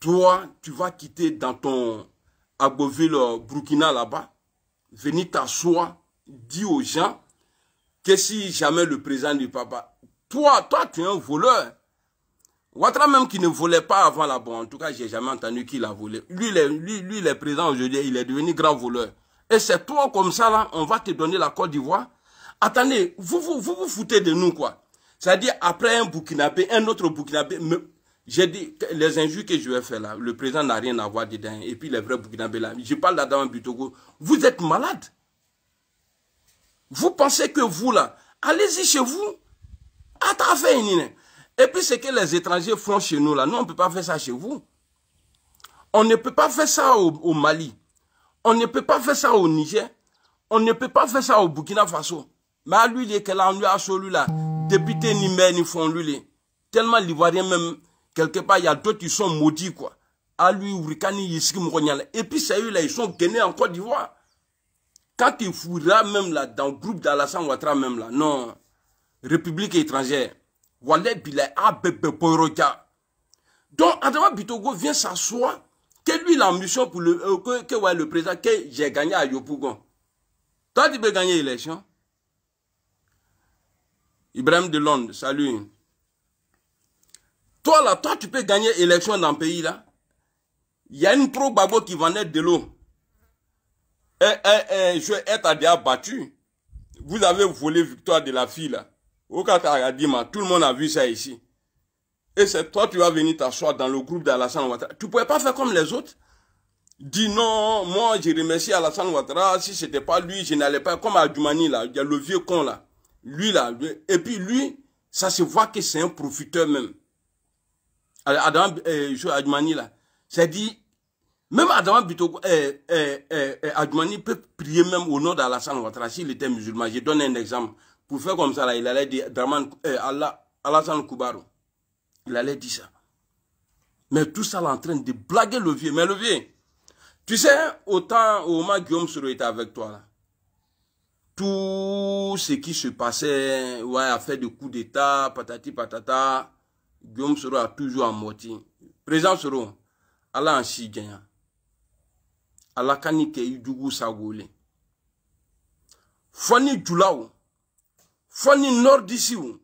toi, tu vas quitter dans ton Agboville, Burkina là-bas, venir t'asseoir, dire aux gens que si jamais le président du papa, toi, tu es un voleur. Ouattara même qui ne volait pas avant là-bas, en tout cas, j'ai jamais entendu qu'il a volé. Lui, il est président aujourd'hui, il est devenu grand voleur. Et c'est toi comme ça, là, on va te donner la Côte d'Ivoire. Attendez, vous foutez de nous, quoi. C'est-à-dire, après un Burkinabé, un autre Burkinabé, j'ai dit, les injures que je vais faire là, le président n'a rien à voir dedans. Et puis les vrais Burkinabés là, je parle d'Adama Bitogo. Vous êtes malade. Vous pensez que vous là, allez-y chez vous. Et puis ce que les étrangers font chez nous là, nous on ne peut pas faire ça chez vous. On ne peut pas faire ça au Mali. On ne peut pas faire ça au Niger. On ne peut pas faire ça au Burkina Faso. Mais à lui, il est là, on lui a celui là. Député ni maire ni font lui. Tellement l'Ivoirien même, quelque part, il y a d'autres qui sont maudits quoi. À lui, Ourikani, Yiski, Mouronyala. Et puis c'est eux là, ils sont gagnés en Côte d'Ivoire. Quand il fouillera même là, dans le groupe d'Alassane Ouattara même là, non, République étrangère, Wallet Bilay, Abebe Poroka. Donc, Adama Bitogo vient s'asseoir, que lui, la mission pour le président, que j'ai gagné à Yopougon. Toi, tu peux gagner l'élection. Ibrahim de Londres, salut. Toi, là, tu peux gagner l'élection dans le pays, là. Il y a une pro babo qui vendait de l'eau. Je vais être déjà battu. Vous avez volé victoire de la fille là. Au Kataradima, tout le monde a vu ça ici. Et c'est toi, tu vas venir t'asseoir dans le groupe d'Alassane Ouattara. Tu ne pouvais pas faire comme les autres. Dis non, moi j'ai remercié Alassane Ouattara. Si ce n'était pas lui, je n'allais pas. Comme Adjoumani là, il y a le vieux con là. Lui là. Et puis lui, ça se voit que c'est un profiteur même. Adam Adjoumani là. C'est dit. Même Adama Bitogo, Adjoumani peut prier même au nom d'Alassane Ouattara s'il était musulman. Je donne un exemple. Pour faire comme ça, là, il allait dire Alassane Koubarou. Il allait dire ça. Mais tout ça, là, en train de blaguer le vieux. Mais le vieux, tu sais, autant au moment Guillaume Soro était avec toi, là, tout ce qui se passait, ouais, affaire de coup d'état, patati patata, Guillaume Soro a toujours amorti. Président Soro, Allah en si gagnant. Allah kanike yudugu sagole. Foni Djoulaou. Foni nord d'ici ou.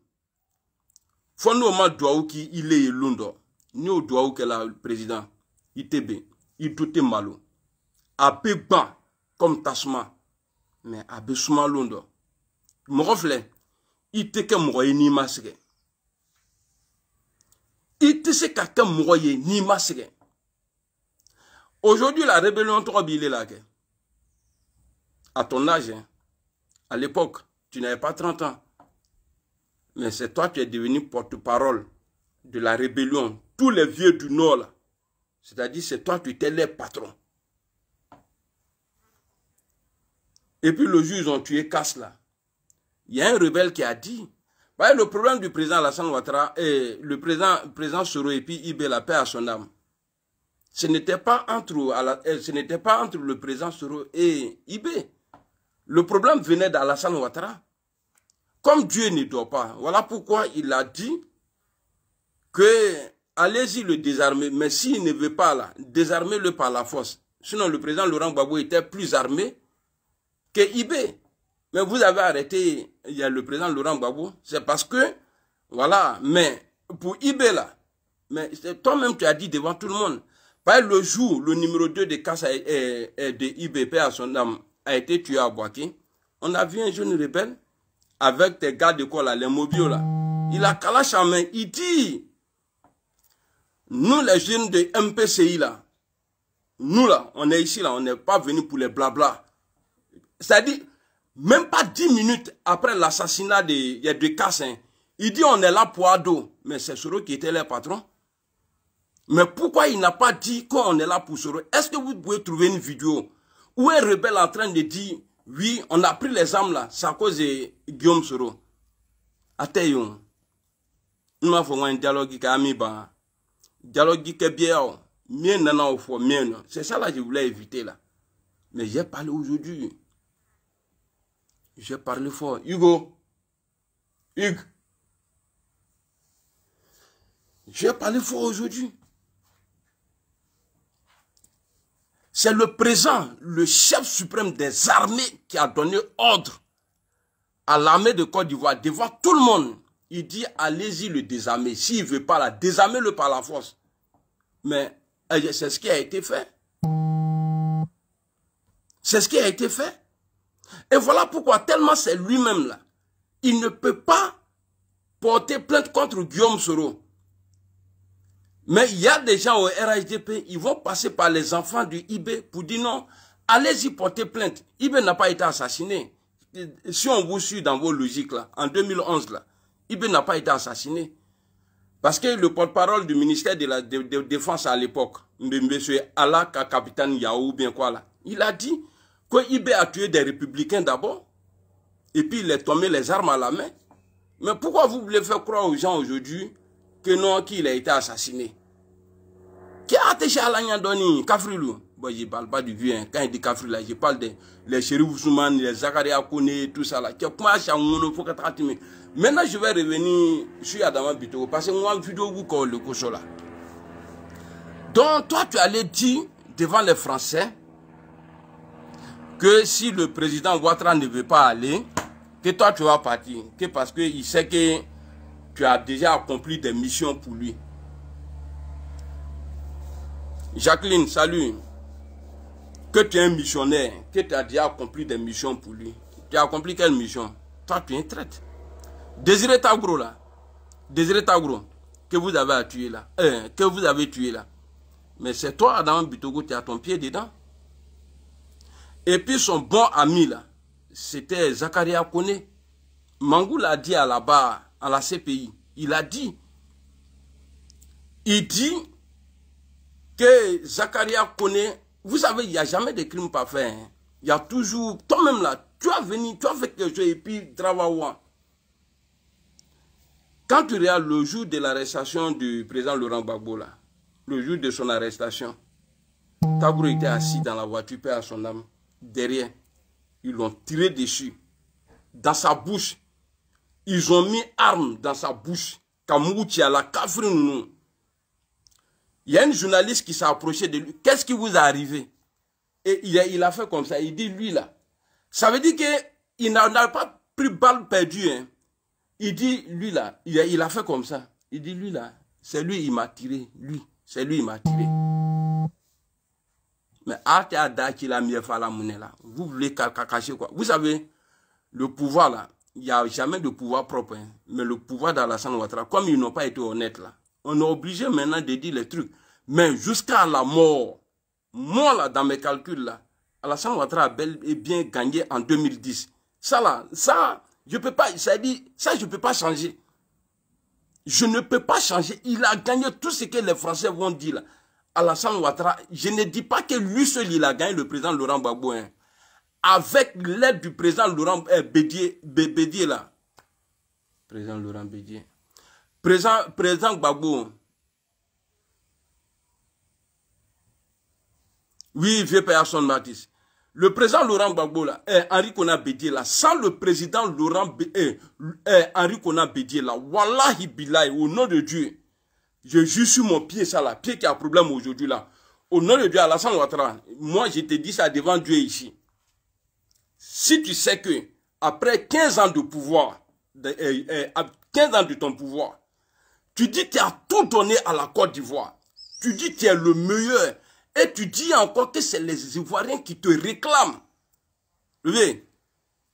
Foni oma douaou qui il est londo. Ni au douaou que la président. ITB. Il tout est malo. Ape ban comme tasma. Mais abe souma londo. Morofle. Il te ke mouroye ni masque. Il te se kake mouroye ni masque. Aujourd'hui, la rébellion 3 est là. À ton âge, hein, à l'époque, tu n'avais pas 30 ans. Mais c'est toi qui es devenu porte-parole de la rébellion. Tous les vieux du Nord, là. C'est-à-dire, c'est toi qui étais les patrons. Et puis, le jour, ils ont tué Casse, là. Il y a un rebelle qui a dit, bah, le problème du président Alassane Ouattara et le président Soro et puis Ibé, la paix à son âme. Ce n'était pas entre le président Soro et Ibé. Le problème venait d'Alassane Ouattara. Comme Dieu ne doit pas. Voilà pourquoi il a dit que allez-y le désarmer. Mais s'il ne veut pas là, désarmez-le par la force. Sinon le président Laurent Gbagbo était plus armé que Ibé. Mais vous avez arrêté, il y a le président Laurent Gbagbo. C'est parce que, voilà, mais pour Ibé là, mais toi-même tu as dit devant tout le monde. Par le jour, le numéro 2 de Casse de IBP à son âme a été tué à Boaké. On a vu un jeune rebelle avec tes gars de quoi là, les mobiles là. Il a calache en main. Il dit, nous les jeunes de MPCI là, nous là, on est ici là, on n'est pas venu pour les blabla. C'est-à-dire, même pas 10 minutes après l'assassinat de Casse, hein, il dit on est là pour Ado. Mais c'est Soro qui était le patron. Mais pourquoi il n'a pas dit qu'on est là pour Soro? Est-ce que vous pouvez trouver une vidéo où un rebelle est en train de dire, oui, on a pris les armes là, c'est à cause de Guillaume Soro. Attends, nous avons un dialogue qui a mis bas. Dialogue qui est bien, mieux nana au fond, mieux. C'est ça là que je voulais éviter là. Mais j'ai parlé aujourd'hui. J'ai parlé fort. Hugo. Hugues. J'ai parlé fort aujourd'hui. C'est le président, le chef suprême des armées qui a donné ordre à l'armée de Côte d'Ivoire devant tout le monde. Il dit, allez-y le désarmer. S'il ne veut pas la désarmer-le par la force. Mais c'est ce qui a été fait. C'est ce qui a été fait. Et voilà pourquoi, tellement c'est lui-même là, il ne peut pas porter plainte contre Guillaume Soro. Mais il y a des gens au RHDP, ils vont passer par les enfants du IB pour dire non, allez-y porter plainte. IB n'a pas été assassiné. Si on vous suit dans vos logiques là, en 2011 là, IB n'a pas été assassiné. Parce que le porte-parole du ministère de la Défense à l'époque, M. Allah Capitaine Yahou, bien quoi là, il a dit que IB a tué des républicains d'abord, et puis il a tombé les armes à la main. Mais pourquoi vous voulez faire croire aux gens aujourd'hui que non, qu'il a été assassiné? Qui a attaché à l'Agnandoni, Kafrilou? Bon, je ne parle pas du vieux, hein. Quand il dit Kafrilou, je parle des Chérif Ousmane, les Zakaria Kone, tout ça là. Maintenant, je vais revenir sur Adama Bitogo, parce que moi, vidéo vous colle le cochon là. Donc, toi, tu allais dire devant les Français que si le président Ouattara ne veut pas aller, que toi, tu vas partir. Que parce qu'il sait que tu as déjà accompli des missions pour lui. Jacqueline, salut. Que tu es un missionnaire, que tu as déjà accompli des missions pour lui. Tu as accompli quelle mission? Toi, tu es un traître. Désiré Tagro, là. Désiré Tagro, que vous avez tué là. Que vous avez tué là. Mais c'est toi, Adam Bitogo, tu as ton pied dedans. Et puis son bon ami là, c'était Zakaria Kone. Mangou l'a dit à la barre, à la CPI. Il a dit. Il dit que Zakaria Kone, vous savez, il n'y a jamais de crime parfait. Hein. Il y a toujours, toi-même là, tu as venu, tu as fait quelque chose et puis Travawa. Quand tu regardes le jour de l'arrestation du président Laurent Gbagbo là, le jour de son arrestation, Tagro était assis dans la voiture, paix à son âme, derrière. Ils l'ont tiré dessus, dans sa bouche. Ils ont mis arme dans sa bouche. Kamoutia, la Kafrinou. Il y a une journaliste qui s'est approchée de lui. Qu'est-ce qui vous est arrivé? Et il a fait comme ça. Il dit, lui là. Ça veut dire qu'il n'a pas pris balle perdue. Hein. Il dit, lui là, il a fait comme ça. Il dit, lui là, c'est lui, il m'a tiré. Lui, c'est lui, il m'a tiré. Mais vous voulez cacher quoi? Vous savez, le pouvoir là, il n'y a jamais de pouvoir propre. Hein. Mais le pouvoir d'Alassane Ouattara, comme ils n'ont pas été honnêtes là, on est obligé maintenant de dire les trucs. Mais jusqu'à la mort, moi là, dans mes calculs là, Alassane Ouattara a bel et bien gagné en 2010. Ça là, ça, je peux pas, ça dit, ça je peux pas changer. Je ne peux pas changer. Il a gagné tout ce que les Français vont dire là. Alassane Ouattara, je ne dis pas que lui seul il a gagné le président Laurent Gbagbo. Hein. Avec l'aide du président Laurent Bédié là. Président Laurent Bédié. Président Gbagbo. Oui, vieux personne Baptiste. Le président Laurent Gbagbo là, Henri Kona Bédié là, sans le président Laurent Henri Kona Bédié là, wallahi billahi, au nom de Dieu, je jure sur mon pied ça là, pied qui a problème aujourd'hui là. Au nom de Dieu, Alassane Ouattara, moi je te dis ça devant Dieu ici. Si tu sais que après 15 ans de pouvoir, 15 ans de ton pouvoir, tu dis que tu as tout donné à la Côte d'Ivoire, tu dis que tu es le meilleur, et tu dis encore que c'est les Ivoiriens qui te réclament. Oui,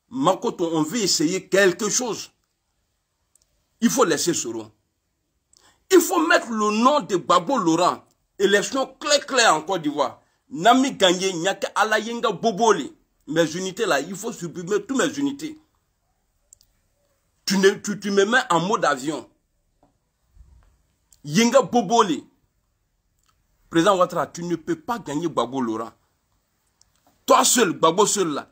Makoto, on veut essayer quelque chose. Il faut laisser Soro. Il faut mettre le nom de Gbagbo Laurent, élection claire en Côte d'Ivoire. Nami gagné, Nyaka Alayenga Boboli. Mes unités là, il faut supprimer toutes mes unités. Tu me mets en mode avion. Yenga Boboli. Président Ouattara, tu ne peux pas gagner Gbagbo Laurent. Toi seul, Gbagbo seul là,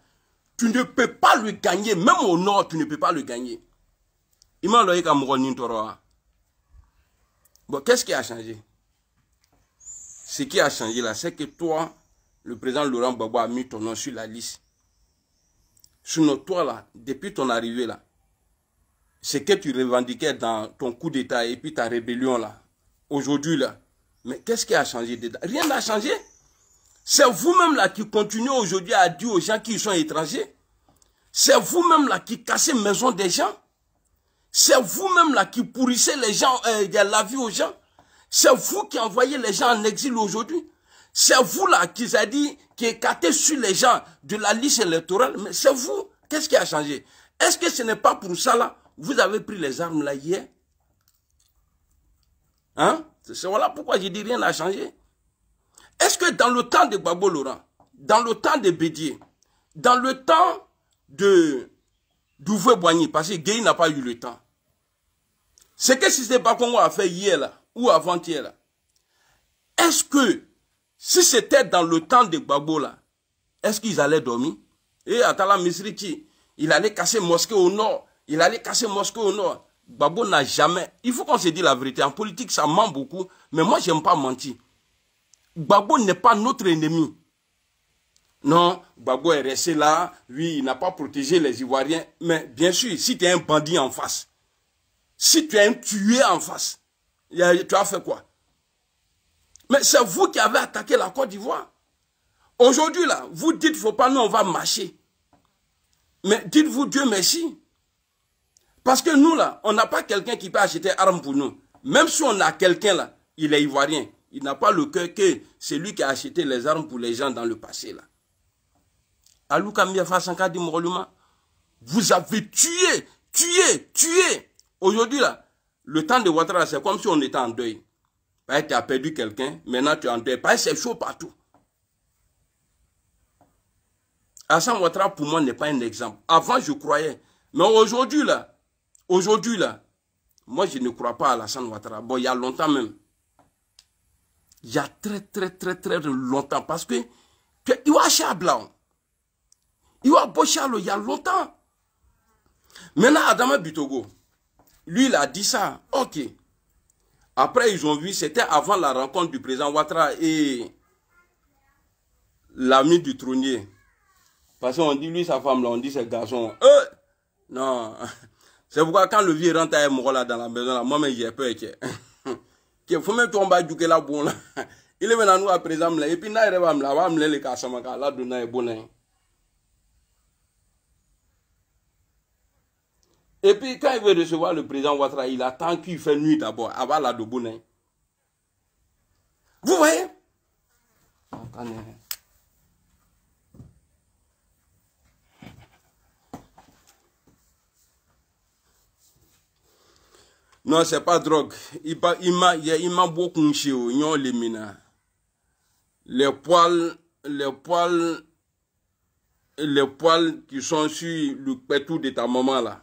tu ne peux pas le gagner. Même au nord, tu ne peux pas le gagner. Il m'a envoyé comme Ronintoroa. Bon, qu'est-ce qui a changé? Ce qui a changé là, c'est que toi, le président Laurent Gbagbo a mis ton nom sur la liste. Sinon, toi là, depuis ton arrivée là, ce que tu revendiquais dans ton coup d'état et puis ta rébellion là, aujourd'hui là, mais qu'est-ce qui a changé dedans? Rien n'a changé. C'est vous-même là qui continuez aujourd'hui à dire aux gens qui sont étrangers. C'est vous-même là qui cassez les maisons des gens. C'est vous-même là qui pourrissez les gens, la vie aux gens. C'est vous qui envoyez les gens en exil aujourd'hui. C'est vous là qui a dit, qui écartez sur les gens de la liste électorale. Mais c'est vous. Qu'est-ce qui a changé? Est-ce que ce n'est pas pour ça là? Vous avez pris les armes là hier? Hein? C'est voilà pourquoi je dis rien n'a changé. Est-ce que dans le temps de Gbagbo Laurent, dans le temps de Bédié, dans le temps de Douvé-Boigny, parce que Gueye n'a pas eu le temps, c'est que si ce n'est pas qu'on a fait hier là, ou avant-hier là, est-ce que si c'était dans le temps de Gbagbo là, est-ce qu'ils allaient dormir? Et Atala Misriti, il allait casser mosquée au nord, il allait casser mosquée au nord. Gbagbo n'a jamais, il faut qu'on se dise la vérité, en politique ça ment beaucoup, mais moi j'aime pas mentir. Gbagbo n'est pas notre ennemi. Non, Gbagbo est resté là, oui, il n'a pas protégé les Ivoiriens, mais bien sûr, si tu es un bandit en face, si tu es un tué en face, tu as fait quoi? Mais c'est vous qui avez attaqué la Côte d'Ivoire. Aujourd'hui, là, vous dites, faut pas, nous, on va marcher. Mais dites-vous Dieu merci. Parce que nous, là, on n'a pas quelqu'un qui peut acheter armes pour nous. Même si on a quelqu'un, là, il est Ivoirien. Il n'a pas le cœur que c'est lui qui a acheté les armes pour les gens dans le passé, là. Vous avez tué. Aujourd'hui, là, le temps de Ouattara, c'est comme si on était en deuil. Tu as perdu quelqu'un, maintenant tu es en deuil. C'est chaud partout. Alassane Ouattara, pour moi, n'est pas un exemple. Avant, je croyais. Mais aujourd'hui, là, moi, je ne crois pas à Alassane Ouattara. Bon, il y a longtemps même. Il y a très longtemps. Parce que, il y a Chablan. Il y a Bochalo, il y a longtemps. Maintenant, Adama Bitogo, lui, il a dit ça. Ok. Après, ils ont vu, c'était avant la rencontre du président Ouattara et l'ami du trônier. Parce qu'on dit, lui, sa femme, là, on dit, c'est garçon. Non. C'est pourquoi quand le vieux rentre à Moro là dans la maison, là, moi-même, j'ai peur. Il faut même tomber à Djouké là, bon, là. Il est maintenant nous à présent, là. Et puis, là, il va me les cassamaka, là, donner un bon. Et puis, quand il veut recevoir le président Ouattara, il attend qu'il fait nuit d'abord, avant la de Bounaï. Vous voyez? Non, c'est pas drogue. Il m'a beaucoup chié, les mina. Les poils qui sont sur le pétou de ta maman là.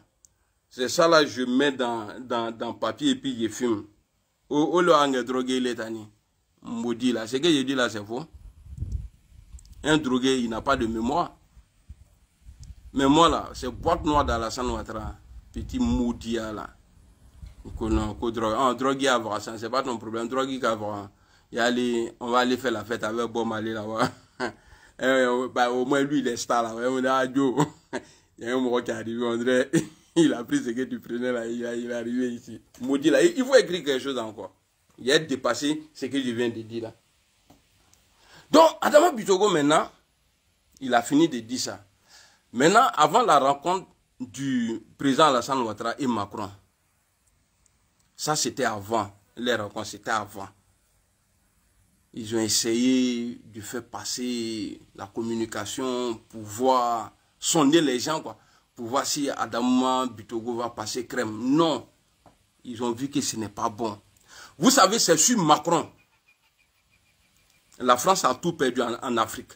C'est ça là, je mets dans papier et puis je fume. Oh, le hang drogué, il est tani. Maudit là. Ce que je dis là, c'est faux. Un drogué, il n'a pas de mémoire. Mais moi là, c'est boîte noire d'Alassane Ouattara. Petit maudit là. Non, drogué avoir ça, c'est pas ton problème. Drogué avoir. On va aller faire la fête avec Bob Marley là-bas. Au moins lui, il est star là. On a Joe. Il y a un moment qui est arrivé, on dirait. Il a pris ce que tu prenais là, il est arrivé ici. Maudit là, il faut écrire quelque chose encore. Il a dépassé ce que je viens de dire là. Donc, Adama Bitogo maintenant, il a fini de dire ça. Maintenant, avant la rencontre du président Alassane Ouattara et Macron, ça c'était avant, les rencontres c'était avant. Ils ont essayé de faire passer la communication pour voir, sonder les gens quoi. Pour voir si Adama Bitogo va passer crème. Non. Ils ont vu que ce n'est pas bon. Vous savez, c'est sur Macron. La France a tout perdu en Afrique.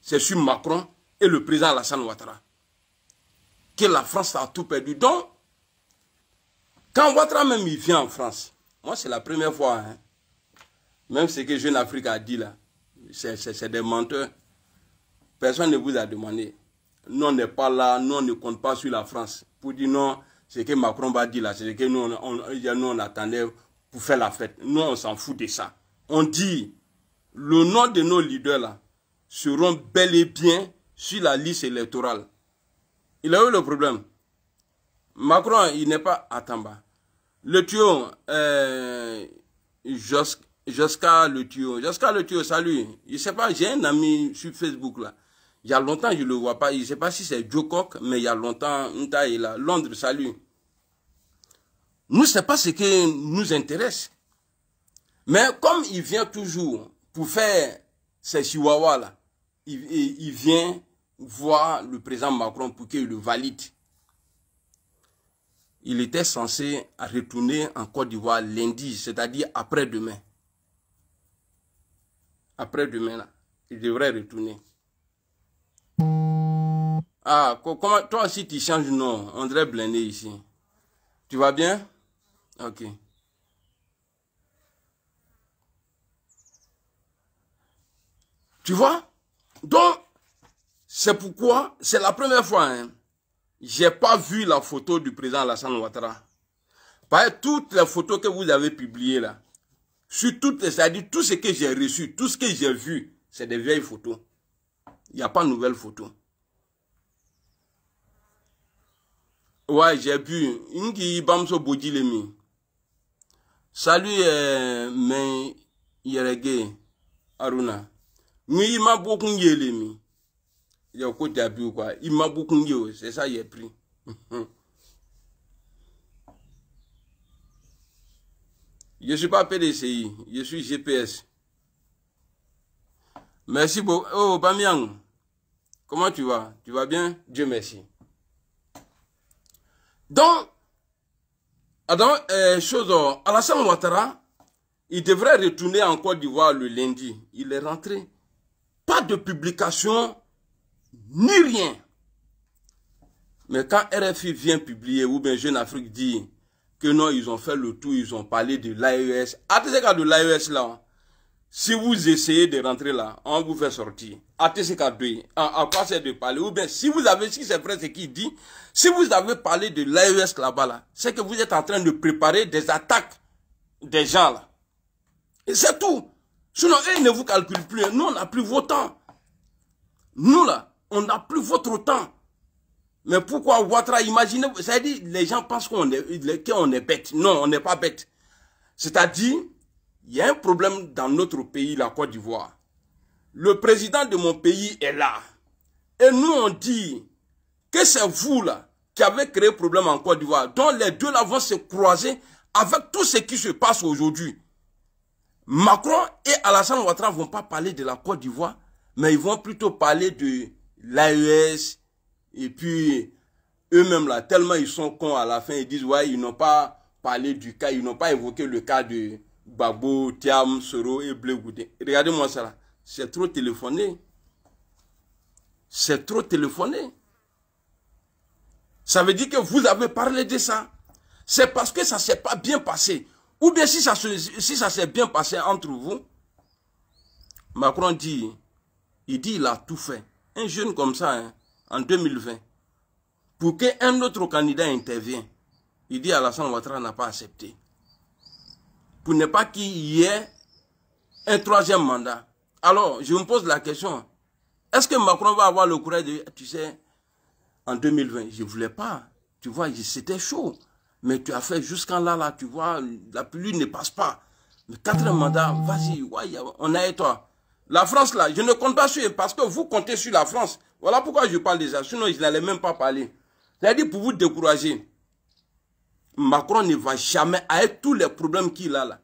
C'est sur Macron et le président Alassane Ouattara que la France a tout perdu. Donc, quand Ouattara même il vient en France, moi c'est la première fois, hein, même ce que Jeune Afrique a dit là, c'est des menteurs. Personne ne vous a demandé. Nous, on n'est pas là, nous, on ne compte pas sur la France. Pour dire non, ce que Macron va dire là, c'est ce que nous, on attendait pour faire la fête. Nous, on s'en fout de ça. On dit, le nom de nos leaders là, seront bel et bien sur la liste électorale. Il a eu le problème. Macron, il n'est pas... Attends, bah. Le tuyau, Jusqu'à le tuyau. Jusqu'à le tuyau, salut. Je sais pas, j'ai un ami sur Facebook là. Il y a longtemps, je ne le vois pas. Je ne sais pas si c'est Joe Cock, mais il y a longtemps, Nta est là. Londres, salut. Nous, ce n'est pas ce qui nous intéresse. Mais comme il vient toujours pour faire ces chihuahuas là, il vient voir le président Macron pour qu'il le valide. Il était censé retourner en Côte d'Ivoire lundi, c'est-à-dire après-demain. Après-demain, là, il devrait retourner. Ah, comment, toi aussi tu changes de nom, on dirait blindé ici. Tu vas bien? Ok. Tu vois? Donc, c'est pourquoi, c'est la première fois, hein, j'ai pas vu la photo du président Alassane Ouattara. Par toutes les photos que vous avez publiées là, sur toutes, c'est-à-dire tout ce que j'ai reçu, tout ce que j'ai vu, c'est des vieilles photos. Il n'y a pas de nouvelles photos. Ouais, j'ai vu. Ingi Bamso Bodilemi. Salut, mais Yerege Aruna. Oui, il m'a beaucoup yélemi. Il y a côté à but quoi. Il m'a beaucoup yé, c'est ça, il est pris. Je ne suis pas PDCI, je suis GPS. Merci beaucoup. Oh, Bamiang, comment tu vas? Tu vas bien? Dieu merci. Donc, Alassane Ouattara, il devrait retourner en Côte d'Ivoire le lundi. Il est rentré. Pas de publication, ni rien. Mais quand RFI vient publier, ou bien Jeune Afrique dit que non, ils ont fait le tour, ils ont parlé de l'AES. ATCK de l'AES là, si vous essayez de rentrer là, on vous fait sortir. ATCK 2, à quoi c'est de parler? Ou bien si vous avez, si c'est vrai ce qu'il dit, si vous avez parlé de l'AES là-bas là, c'est que vous êtes en train de préparer des attaques des gens là. Et c'est tout. Sinon, ils ne vous calculent plus. Nous, on n'a plus votre temps. Nous là, on n'a plus votre temps. Mais pourquoi Ouattara, imaginez, c'est-à-dire, les gens pensent qu'on est bête. Non, on n'est pas bête. C'est-à-dire, il y a un problème dans notre pays, la Côte d'Ivoire. Le président de mon pays est là. Et nous, on dit que c'est vous là qui avez créé le problème en Côte d'Ivoire. Donc, les deux là vont se croiser avec tout ce qui se passe aujourd'hui. Macron et Alassane Ouattara ne vont pas parler de la Côte d'Ivoire, mais ils vont plutôt parler de l'AES. Et puis, eux-mêmes là, tellement ils sont cons à la fin, ils disent, ouais, ils n'ont pas parlé du cas, ils n'ont pas évoqué le cas de Gbagbo, Thiam, Soro et Blé Goudé. Regardez-moi ça là, c'est trop téléphoné. C'est trop téléphoné. Ça veut dire que vous avez parlé de ça. C'est parce que ça ne s'est pas bien passé. Ou bien si ça s'est bien passé entre vous, Macron dit, il a tout fait. Un jeune comme ça, hein, en 2020, pour qu'un autre candidat intervienne, il dit Alassane Ouattara n'a pas accepté. Pour ne pas qu'il y ait un troisième mandat. Alors, je me pose la question, est-ce que Macron va avoir le courage de... Tu sais, en 2020, je ne voulais pas. Tu vois, c'était chaud. Mais tu as fait jusqu'en là, tu vois, la pluie ne passe pas. Le quatrième mandat, vas-y, ouais, on est et toi. La France, là, je ne compte pas sur, parce que vous comptez sur la France. Voilà pourquoi je parle de ça. Sinon, je n'allais même pas parler. C'est-à-dire pour vous décourager. Macron ne va jamais, avec tous les problèmes qu'il a là.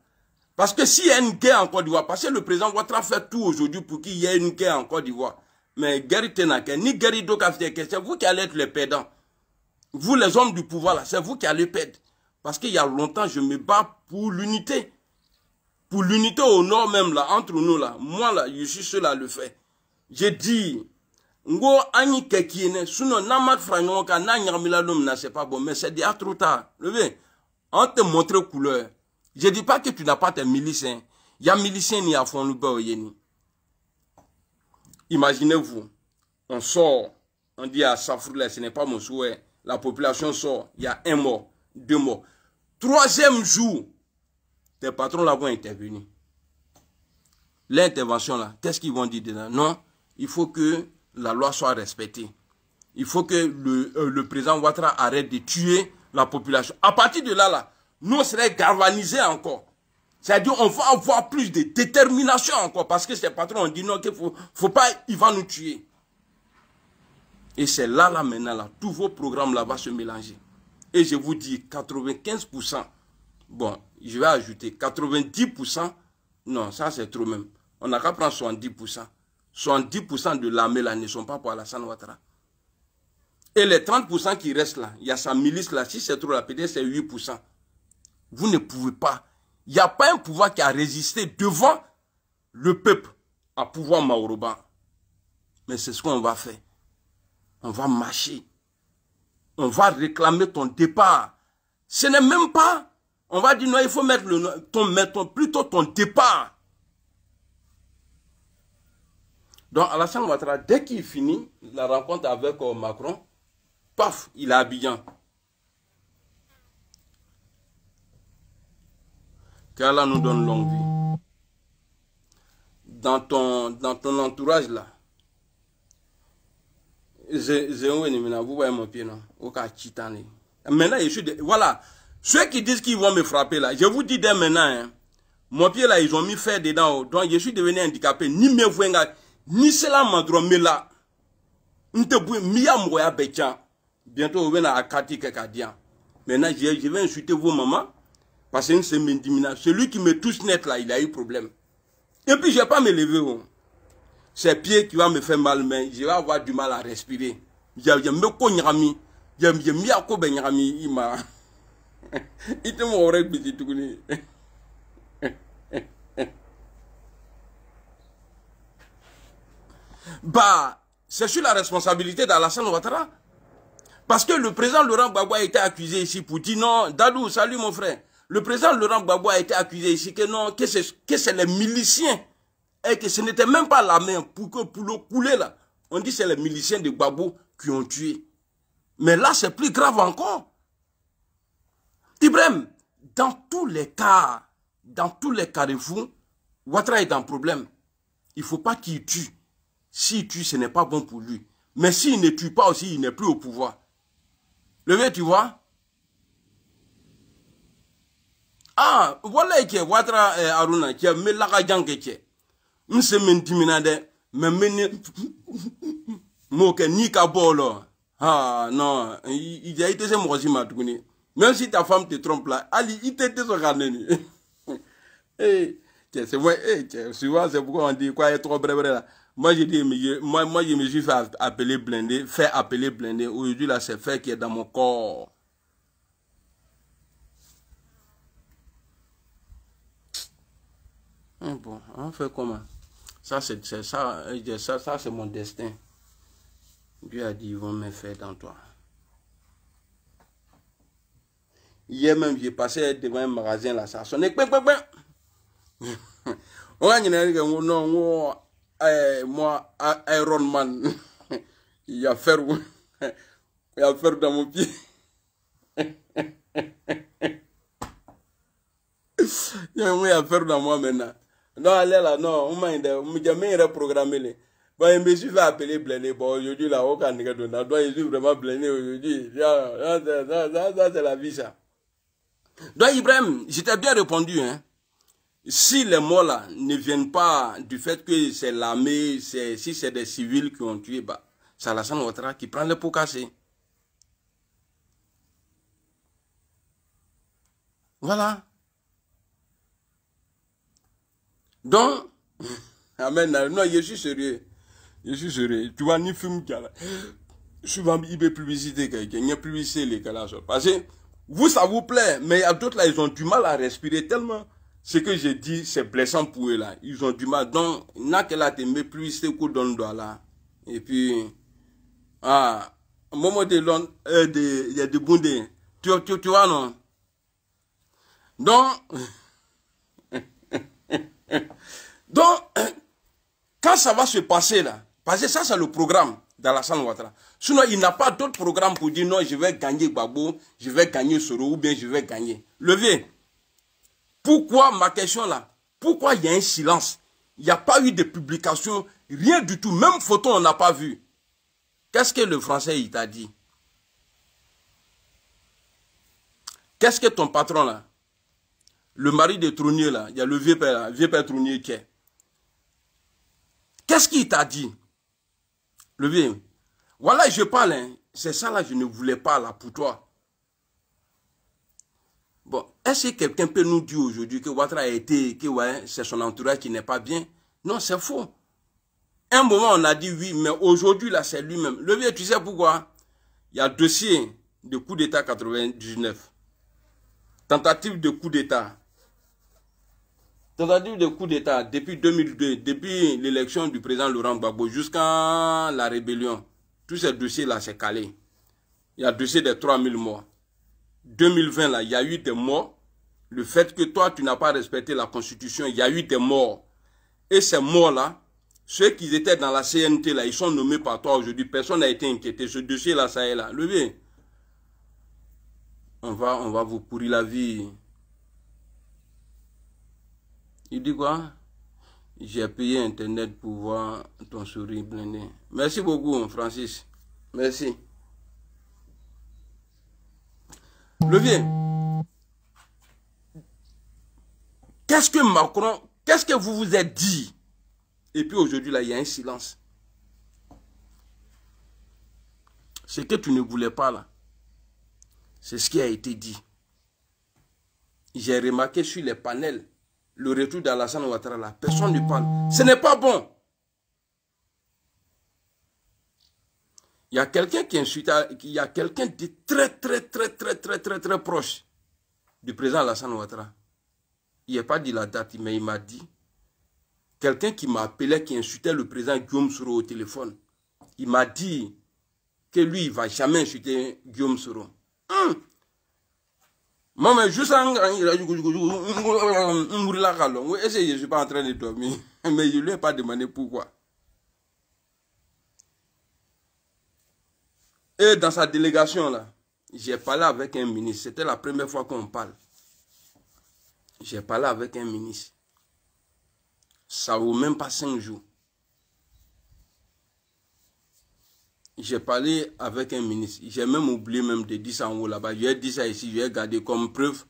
Parce que s'il y a une guerre en Côte d'Ivoire, parce que le président Ouattara fait tout aujourd'hui pour qu'il y ait une guerre en Côte d'Ivoire. Mais guerre Tenake, ni guerre Dokafdeke, c'est vous qui allez être les perdants. Vous, les hommes du pouvoir, là, c'est vous qui allez perdre. Parce qu'il y a longtemps, je me bats pour l'unité. Pour l'unité au nord même, là, entre nous, là. Moi, là, je suis seul à le faire. J'ai dit, Ngo Ani Kekiene, sinon, Namat Franyoka, Nanyamilalum, c'est pas bon, mais c'est déjà trop tard. Levez, on te montre couleur. Je ne dis pas que tu n'as pas tes miliciens. Il y a miliciens ni à fond, imaginez-vous, on sort, on dit à Safroula, ce n'est pas mon souhait. La population sort, il y a 1 mort, 2 morts. 3e jour, tes patrons là vont intervenir. L'intervention là, qu'est-ce qu'ils vont dire dedans? Non, il faut que la loi soit respectée. Il faut que le président Ouattara arrête de tuer la population. À partir de là, nous on serait galvanisés encore. C'est-à-dire on va avoir plus de détermination encore parce que ces patrons ont dit non, qu'il faut pas, il va nous tuer. Et c'est là maintenant, là, tous vos programmes là vont se mélanger. Et je vous dis, 95%, bon, je vais ajouter 90%, non, ça c'est trop même. On n'a qu'à prendre 70%. 70% de l'armée là ne sont pas pour Alassane Ouattara. Et les 30% qui restent là, il y a sa milice là, si c'est trop là, peut-être c'est 8%. Vous ne pouvez pas. Il n'y a pas un pouvoir qui a résisté devant le peuple à pouvoir Maoroba. Mais c'est ce qu'on va faire. On va marcher. On va réclamer ton départ. Ce n'est même pas. On va dire non, il faut mettre plutôt ton départ. Donc Alassane Ouattara, dès qu'il finit la rencontre avec Macron, paf, il est à Abidjan. Qu'Allah nous donne longue vie. Dans ton entourage là, vous voyez mon pied, non? Maintenant, je suis voilà. Ceux qui disent qu'ils vont me frapper là, je vous dis dès maintenant, hein, mon pied là, ils ont mis fer dedans. Donc, je suis devenu handicapé. Ni me voyez, ni cela m'a droit, là. Bientôt, on va à Kati Kekadian. Maintenant, je vais insulter vos mamans. Parce que c'est m'intimidant. Celui qui me touche net là, il a eu problème. Et puis, je ne vais pas me lever. Oh. C'est pied qui va me faire mal, mais je vais avoir du mal à respirer. Bah, c'est sur la responsabilité d'Alassane Ouattara. Parce que le président Laurent Gbagbo a été accusé ici pour dire non, Dadou, salut mon frère. Le président Laurent Gbagbo a été accusé ici que non, que c'est les miliciens. Et que ce n'était même pas la main pour le couler là. On dit que c'est les miliciens de Gbagbo qui ont tué. Mais là, c'est plus grave encore. Ibrahim, dans tous les cas de fou, Ouattara est en problème. Il ne faut pas qu'il tue. S'il tue, ce n'est pas bon pour lui. Mais s'il ne tue pas aussi, il n'est plus au pouvoir. Le vieux, tu vois? Ah, voilà qui est Ouattara Aruna, qui est Melagajan qui est. M'se m'intimide, mais moke ni kabolo. Ah non, il a été ce mot même si ta femme te trompe là, Ali, il t'était ce gardien. Eh, c'est vrai, souvent c'est pourquoi on dit quoi est trop bref là. Moi je dis, moi je me suis fait appeler blindé, Aujourd'hui là c'est fait qui est dans mon corps. Bon, on fait comment? Ça c'est mon destin. Dieu a dit, ils vont me faire dans toi. Hier même, j'ai passé devant un magasin là, ça sonnait. On a dit, non, moi, Iron Man, il y a fer dans mon pied. Il y a fer dans moi maintenant. Non, allez là, non, on m'a jamais reprogrammé. Bon, je me suis fait appeler blindé. Bon, aujourd'hui, là, aucun nègre de là. Je suis vraiment blindé aujourd'hui. Ça, c'est la vie, ça. Donc, Ibrahim, je t'ai bien répondu, hein. Si les morts, là, ne viennent pas du fait que c'est l'armée, si c'est des civils qui ont tué, bah, c'est Alassane Ouattara qui prend le pot cassé. Voilà. Donc, amen, non, je suis sérieux. Je suis sérieux. Tu vois, ni film qu'il y a là. Souvent, il y a publicité, il y a publicité, les gars. Parce que vous, ça vous plaît, mais il y a d'autres là, ils ont du mal à respirer tellement. Ce que j'ai dit, c'est blessant pour eux là. Ils ont du mal. Donc, il y a que là, tu mets publicité qu'on donne là. Et puis, au moment de l'on, il y a des bondés. Tu vois, non? Donc, quand ça va se passer là, parce que ça c'est le programme d'Alassane Ouattara. Sinon, il n'a pas d'autre programme pour dire non, je vais gagner Gbagbo, je vais gagner Soro ou bien je vais gagner. Levez. Pourquoi ma question là? Pourquoi il y a un silence? Il n'y a pas eu de publication, rien du tout. Même photo, on n'a pas vu. Qu'est-ce que le français il t'a dit? Qu'est-ce que ton patron là? Le mari de Tronier, là, il y a le vieux père Tronier qui est. Qu'est-ce qu'il t'a dit? Le vieux. Voilà, je parle, hein. C'est ça là, je ne voulais pas là pour toi. Bon, est-ce que quelqu'un peut nous dire aujourd'hui que Ouattara a été, que ouais, c'est son entourage qui n'est pas bien? Non, c'est faux. Un moment, on a dit oui, mais aujourd'hui, là, c'est lui-même. Le vieux, tu sais pourquoi? Il y a dossier de coup d'État 99. Tentative de coup d'État. Tentative de coup d'État depuis 2002, depuis l'élection du président Laurent Gbagbo jusqu'à la rébellion. Tous ces dossiers-là, c'est calé. Il y a dossier des 3000 morts. 2020, là, il y a eu des morts. Le fait que toi, tu n'as pas respecté la Constitution, il y a eu des morts. Et ces morts-là, ceux qui étaient dans la CNT, là, ils sont nommés par toi aujourd'hui. Personne n'a été inquiété. Ce dossier-là, ça est là. Levez. On va vous pourrir la vie. Il dit quoi? J'ai payé Internet pour voir ton sourire blindé. Merci beaucoup, Francis. Merci. Levier. Qu'est-ce que Macron, qu'est-ce que vous vous êtes dit? Et puis aujourd'hui, là, il y a un silence. Ce que tu ne voulais pas, là, c'est ce qui a été dit. J'ai remarqué sur les panels, le retour d'Alassane Ouattara, là, personne ne parle. Ce n'est pas bon. Il y a quelqu'un qui insulte, il y a quelqu'un de très proche du président Alassane Ouattara. Il n'a pas dit la date, mais il m'a dit, quelqu'un qui m'appelait, qui insultait le président Guillaume Soro au téléphone, il m'a dit que lui, il ne va jamais insulter Guillaume Soro. Moi, mais juste en je ne suis pas en train de dormir, mais je ne lui ai pas demandé pourquoi. Et dans sa délégation, là, j'ai parlé avec un ministre. C'était la première fois qu'on parle. J'ai parlé avec un ministre. Ça vaut même pas 5 jours. J'ai parlé avec un ministre. J'ai même oublié même de dire ça en haut là-bas. Je vais dire ça ici, je vais garder comme preuve.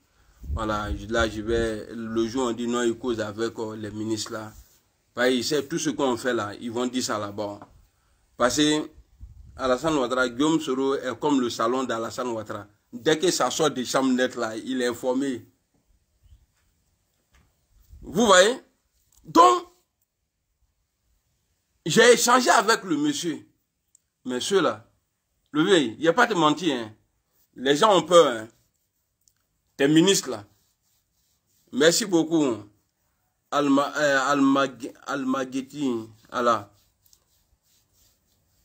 Voilà, là je vais, le jour on dit non, il cause avec les ministres là. Parce qu'ils savent tout ce qu'on fait là, ils vont dire ça là-bas. Parce que Alassane Ouattara, Guillaume Soro est comme le salon d'Alassane Ouattara. Dès que ça sort des chambres nettes là, il est informé. Vous voyez? Donc, j'ai échangé avec le monsieur. Monsieur là, le vieil, il n'y a pas de mentir. Hein. Les gens ont peur. Hein. Tes ministres là. Merci beaucoup. Almagueti. Allah.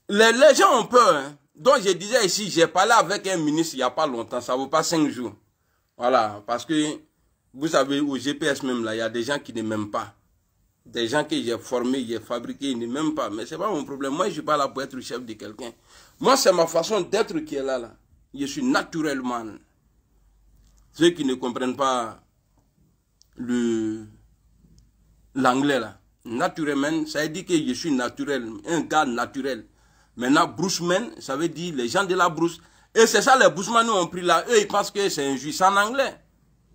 Les gens ont peur. Hein. Donc je disais ici, j'ai parlé avec un ministre il n'y a pas longtemps. Ça ne vaut pas 5 jours. Voilà. Parce que, vous savez, au GPS même là, il y a des gens qui ne m'aiment pas. Des gens que j'ai formés, j'ai fabriqués, ils ne m'aiment pas. Mais ce n'est pas mon problème. Moi, je ne suis pas là pour être le chef de quelqu'un. Moi, c'est ma façon d'être qui est là. Je suis naturellement. Ceux qui ne comprennent pas l'anglais là. Naturellement, ça veut dire que je suis naturel. Un gars naturel. Maintenant, Bruceman, ça veut dire les gens de la brousse. Et c'est ça, les Bruceman nous ont pris là. Eux, ils pensent que c'est injuste. C'est en anglais.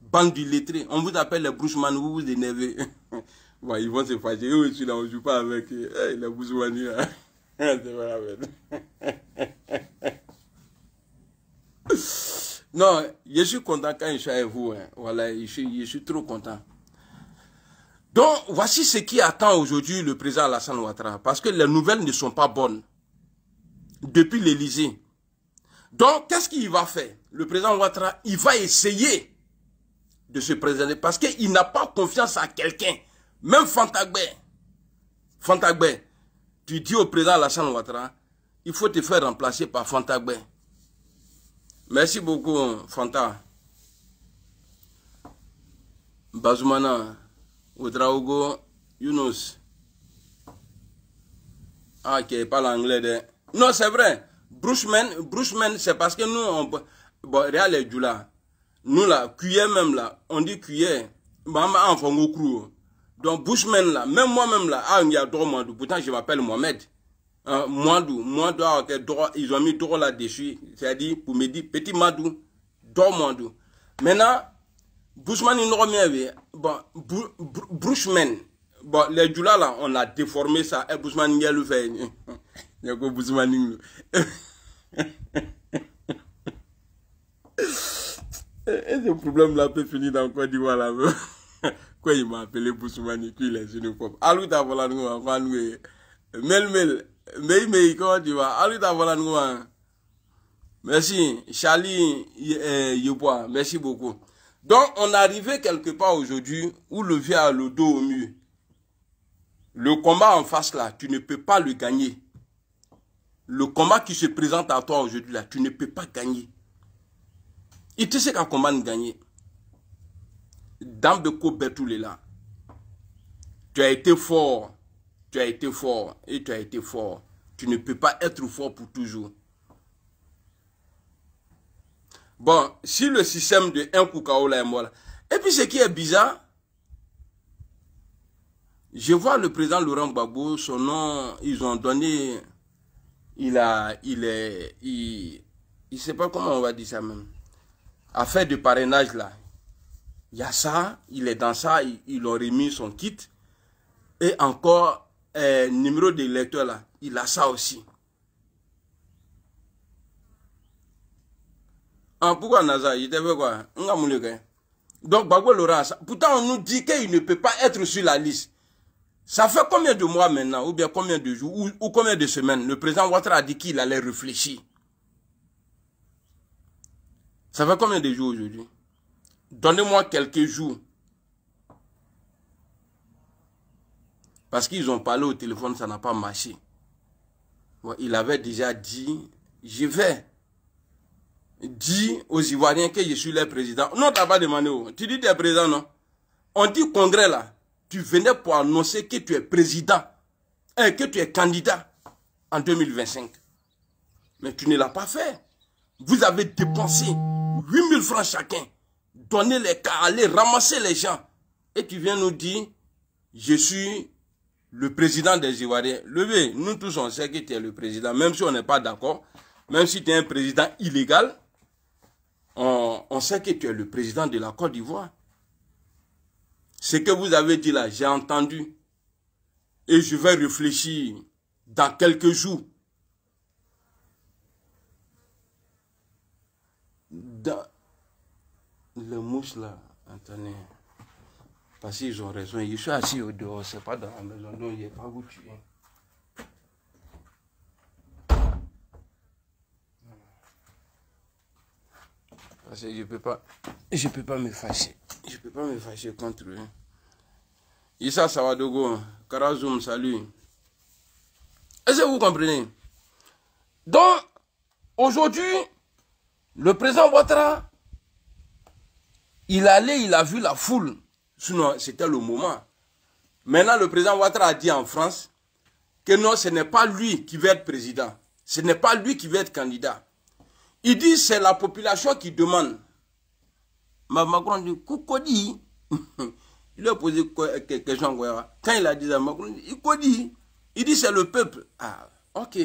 Bande d'illettrés. On vous appelle les Bruceman, vous vous énervez. Ouais, ils vont se fâcher. Eux aussi, là, on ne joue pas avec les Bouzouani. C'est pas non, je suis content quand je suis avec vous. Hein. Voilà, je suis trop content. Donc, voici ce qui attend aujourd'hui le président Alassane Ouattara. Parce que les nouvelles ne sont pas bonnes. Depuis l'Élysée. Donc, qu'est-ce qu'il va faire? Le président Ouattara, il va essayer de se présenter. Parce qu'il n'a pas confiance à quelqu'un. Même Fantagbe, tu dis au président Alassane Ouattara, il faut te faire remplacer par Fantagbe. Merci beaucoup, Fanta. Bazoumana, Oudraogo, Younous. Ah, qui parle anglais de... Non, c'est vrai. Bruceman, c'est parce que nous, on... Bon, regarde les Djoula. Nous, là, cuillère même, là, on dit cuillère. Maman, enfant, au crew. Donc, Bushman là, même moi-même là, ah, il y a droit Moindou. Pourtant, je m'appelle Mohamed. Moindou, ils ont mis droit là-dessus. C'est-à-dire, pour me dire, petit Madou, droit Moindou. Maintenant, Bushman, il n'y bon, Bushman. Bon, les Djoula là, on a déformé ça. Et Bushman, il y a le fait. Il y a quoi Bushman? Et ce problème-là peut finir dans Côte d'Ivoire là. Quoi, il m'a appelé Bushman, il est xénophobe. Alou ta voilà nous, mais comment tu vas? Alou ta voilà nous. Merci, Charlie Yebois, merci beaucoup. Donc, on est arrivé quelque part aujourd'hui où le vieux a le dos au mur. Le combat en face là, tu ne peux pas le gagner. Le combat qui se présente à toi aujourd'hui là, tu ne peux pas gagner. Il te sait qu'un combat ne gagne. Dame de Kobetul est là. Tu as été fort. Tu as été fort. Et tu as été fort. Tu ne peux pas être fort pour toujours. Bon, si le système de un Koukao là est mort là. Et puis ce qui est bizarre, je vois le président Laurent Gbagbo, son nom, ils ont donné, il sait pas comment on va dire ça même. Affaire de parrainage là. Il y a ça, il est dans ça, ils ont remis son kit. Et encore, numéro d'électeur là, il a ça aussi. Ah, pourquoi Naza, il devait quoi? Donc, Gbagbo Laurent, pourtant on nous dit qu'il ne peut pas être sur la liste. Ça fait combien de mois maintenant, ou bien combien de jours, ou combien de semaines, le président Ouattara a dit qu'il allait réfléchir. Ça fait combien de jours aujourd'hui? Donnez-moi quelques jours. Parce qu'ils ont parlé au téléphone, ça n'a pas marché. Bon, il avait déjà dit, je vais dire aux Ivoiriens que je suis leur président. Non, tu n'as pas demandé. Tu dis que tu es président, non? On dit congrès là. Tu venais pour annoncer que tu es président. Et que tu es candidat en 2025. Mais tu ne l'as pas fait. Vous avez dépensé 8000 francs chacun. Donner les cas, aller ramasser les gens. Et tu viens nous dire, je suis le président des Ivoiriens. Levez, nous tous on sait que tu es le président. Même si on n'est pas d'accord. Même si tu es un président illégal. On sait que tu es le président de la Côte d'Ivoire. Ce que vous avez dit là, j'ai entendu. Et je vais réfléchir dans quelques jours. Dans le mouche là, attendez. Parce qu'ils ont raison. Je suis assis au dehors, c'est pas dans la maison, donc il n'y a pas vous tuer. Parce que je peux pas me fâcher. Je peux pas me fâcher contre eux. Issa Sawadogo, Karazoum, salut. Est-ce que vous comprenez? Donc, aujourd'hui, le président Ouattara, il a vu la foule. Sinon, c'était le moment. Maintenant, le président Ouattara a dit en France que non, ce n'est pas lui qui veut être président. Ce n'est pas lui qui veut être candidat. Il dit c'est la population qui demande. Macron dit, Koukodi. Il a posé quelque question. Quand il a dit ça, Macron dit, il dit c'est le peuple. Ah, ok.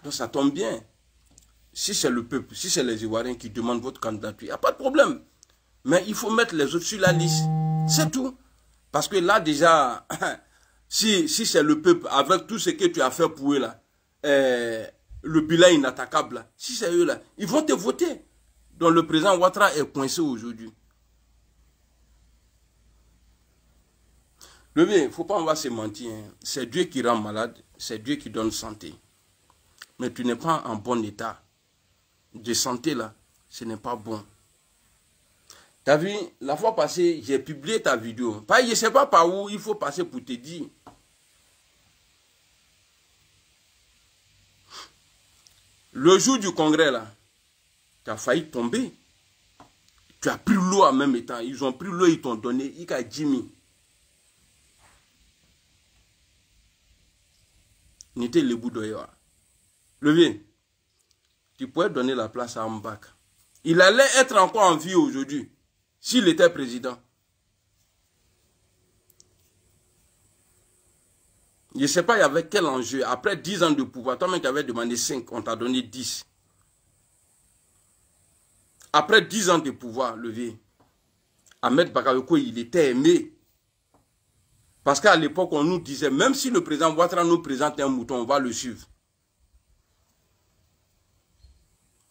Donc ça tombe bien. Si c'est le peuple, si c'est les Ivoiriens qui demandent votre candidature, il n'y a pas de problème. Mais il faut mettre les autres sur la liste. C'est tout. Parce que là déjà, si c'est le peuple, avec tout ce que tu as fait pour eux là, le bilan inattaquable là, si c'est eux là, ils vont te voter. Donc le président Ouattara est coincé aujourd'hui. Il ne faut pas, on va se mentir. Hein. C'est Dieu qui rend malade, c'est Dieu qui donne santé. Mais tu n'es pas en bon état de santé là, ce n'est pas bon. Tu as vu, la fois passée, j'ai publié ta vidéo. Je ne sais pas par où il faut passer pour te dire. Le jour du congrès là, tu as failli tomber. Tu as pris l'eau en même temps. Ils ont pris l'eau, ils t'ont donné. Il y a Jimmy. N'était le bout d'oeil. Levier, tu pourrais donner la place à Mbak. Il allait être encore en vie aujourd'hui, s'il était président. Je ne sais pas, il y avait quel enjeu. Après 10 ans de pouvoir, toi-même tu avais demandé 5, on t'a donné 10. Après 10 ans de pouvoir, Levier, Ahmed Bakayoko, il était aimé. Parce qu'à l'époque, on nous disait, même si le président Ouattara nous présente un mouton, on va le suivre.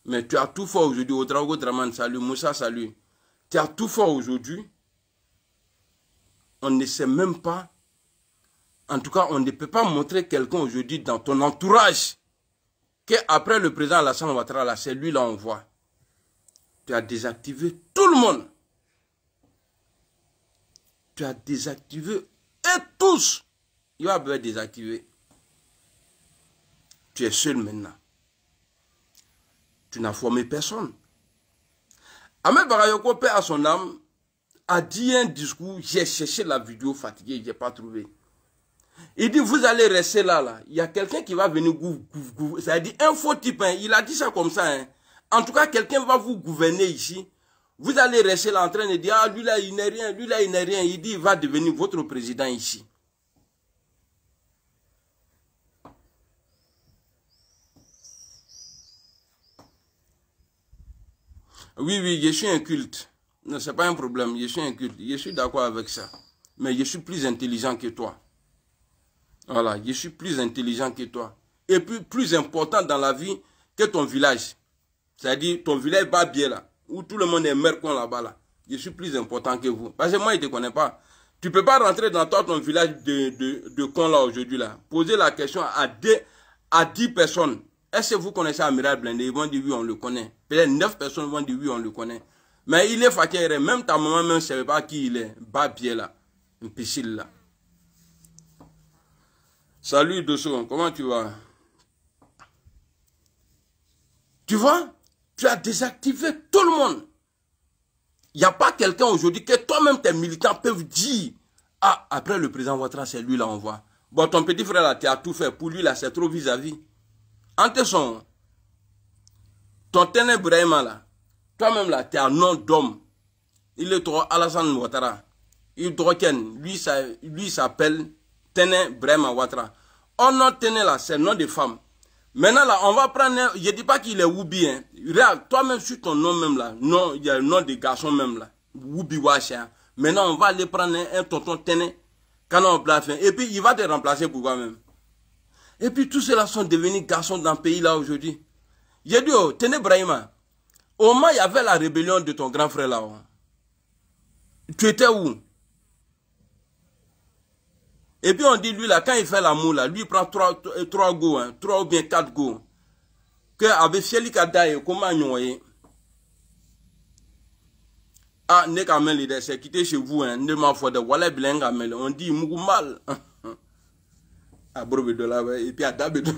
Mais tu as tout fait aujourd'hui. Ouedraogo Draman, salut. Moussa, salut. Tu as tout fait aujourd'hui. On ne sait même pas. En tout cas, on ne peut pas montrer quelqu'un aujourd'hui dans ton entourage qu'après le président Alassane Ouattara, c'est lui là on voit. Tu as désactivé tout le monde. Tu as désactivé et tous. Il va bien désactiver. Tu es seul maintenant. Tu n'as formé personne. Ahmed Bakayoko, paix à son âme, a dit un discours. J'ai cherché la vidéo fatiguée, je n'ai pas trouvé. Il dit, vous allez rester là. Il y a quelqu'un qui va venir gouverner. Ça dit un faux type. Hein. Il a dit ça comme ça. Hein. En tout cas, quelqu'un va vous gouverner ici. Vous allez rester là en train de dire, ah, lui là, il n'est rien, lui là, il n'est rien. Il dit, il va devenir votre président ici. Oui, oui, je suis un culte. Non, ce n'est pas un problème, je suis un culte. Je suis d'accord avec ça. Mais je suis plus intelligent que toi. Voilà, je suis plus intelligent que toi. Et puis, plus important dans la vie que ton village. C'est-à-dire, ton village va bien là. Où tout le monde est mercon là-bas là. Je suis plus important que vous. Parce que moi, je ne te connais pas. Tu ne peux pas rentrer dans ton village de con là aujourd'hui là. Poser la question à 10 personnes. Est-ce que vous connaissez Amiral Blindé? Ils vont dire oui, on le connaît. Peut-être 9 personnes vont dire oui, on le connaît. Mais il est fatigué. Même ta maman ne savait pas qui il est. Bas pied là. Un piscine là. Salut Dosso, comment tu vas? Tu vois? Tu as désactivé tout le monde. Il n'y a pas quelqu'un aujourd'hui que toi-même tes militants peuvent dire, ah, après le président Ouattara, c'est lui là, on voit. Bon, ton petit frère là, tu as tout fait. Pour lui là, c'est trop vis-à-vis. Entre son, ton Téné Brahima là, toi-même là, tu es un nom d'homme. Il est trop Alassane Ouattara. Il lui s'appelle Téné Brahima Ouattara. Oh non, Téné là, c'est le nom de femme. Maintenant là, on va prendre, je ne dis pas qu'il est Woubi, hein. Regarde, toi-même sur ton nom même là, non, il y a le nom de garçon même là, Woubi Wacha. Maintenant, on va aller prendre un tonton Téné, quand on place, et puis il va te remplacer pour toi-même. Et puis tous ceux-là sont devenus garçons dans le pays là aujourd'hui. J'ai dit, oh, Téné Brahima, au moins il y avait la rébellion de ton grand frère là. Oh. Tu étais où? Et puis on dit, lui là, quand il fait l'amour là, lui il prend 3 go, hein, 3 ou bien 4 go. Que avec Félix Kadaye, comment nous ah, ne kamel il c'est quitté chez vous, hein, ne m'en faut de voilà blanc kamel, on dit mou mal. Ah, brobe de là, et puis à d'habitude.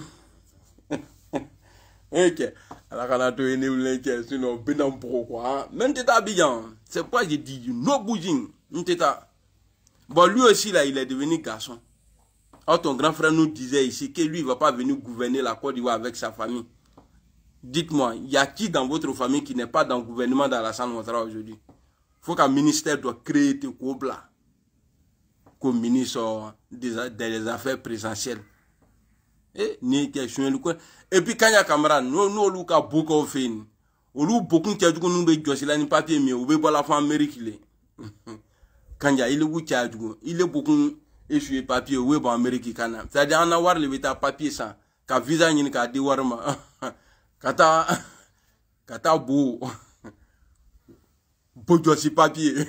Ok, alors quand on a tout énervé, sinon, ben pourquoi, même t'es habillant, c'est pourquoi j'ai dit, no bouging, bon, lui aussi, là, il est devenu garçon. Or, ton grand frère nous disait ici que lui, il ne va pas venir gouverner la Côte d'Ivoire avec sa famille. Dites-moi, il y a qui dans votre famille qui n'est pas dans le gouvernement d'Alassane Ouattara aujourd'hui? Il faut qu'un ministère doit créer des couple là, comme ministre des affaires présidentielles. Et puis, quand il y a camarade, nous, nous, beaucoup de fait. Nous, beaucoup de gens qui ont des papiers, mais nous, la femme américaine. Quand il est il est beaucoup échoué papier ou en Amérique kana c'est-à-dire on a voir le papier ça ka visa ni ka di warma kata bo bojo si papier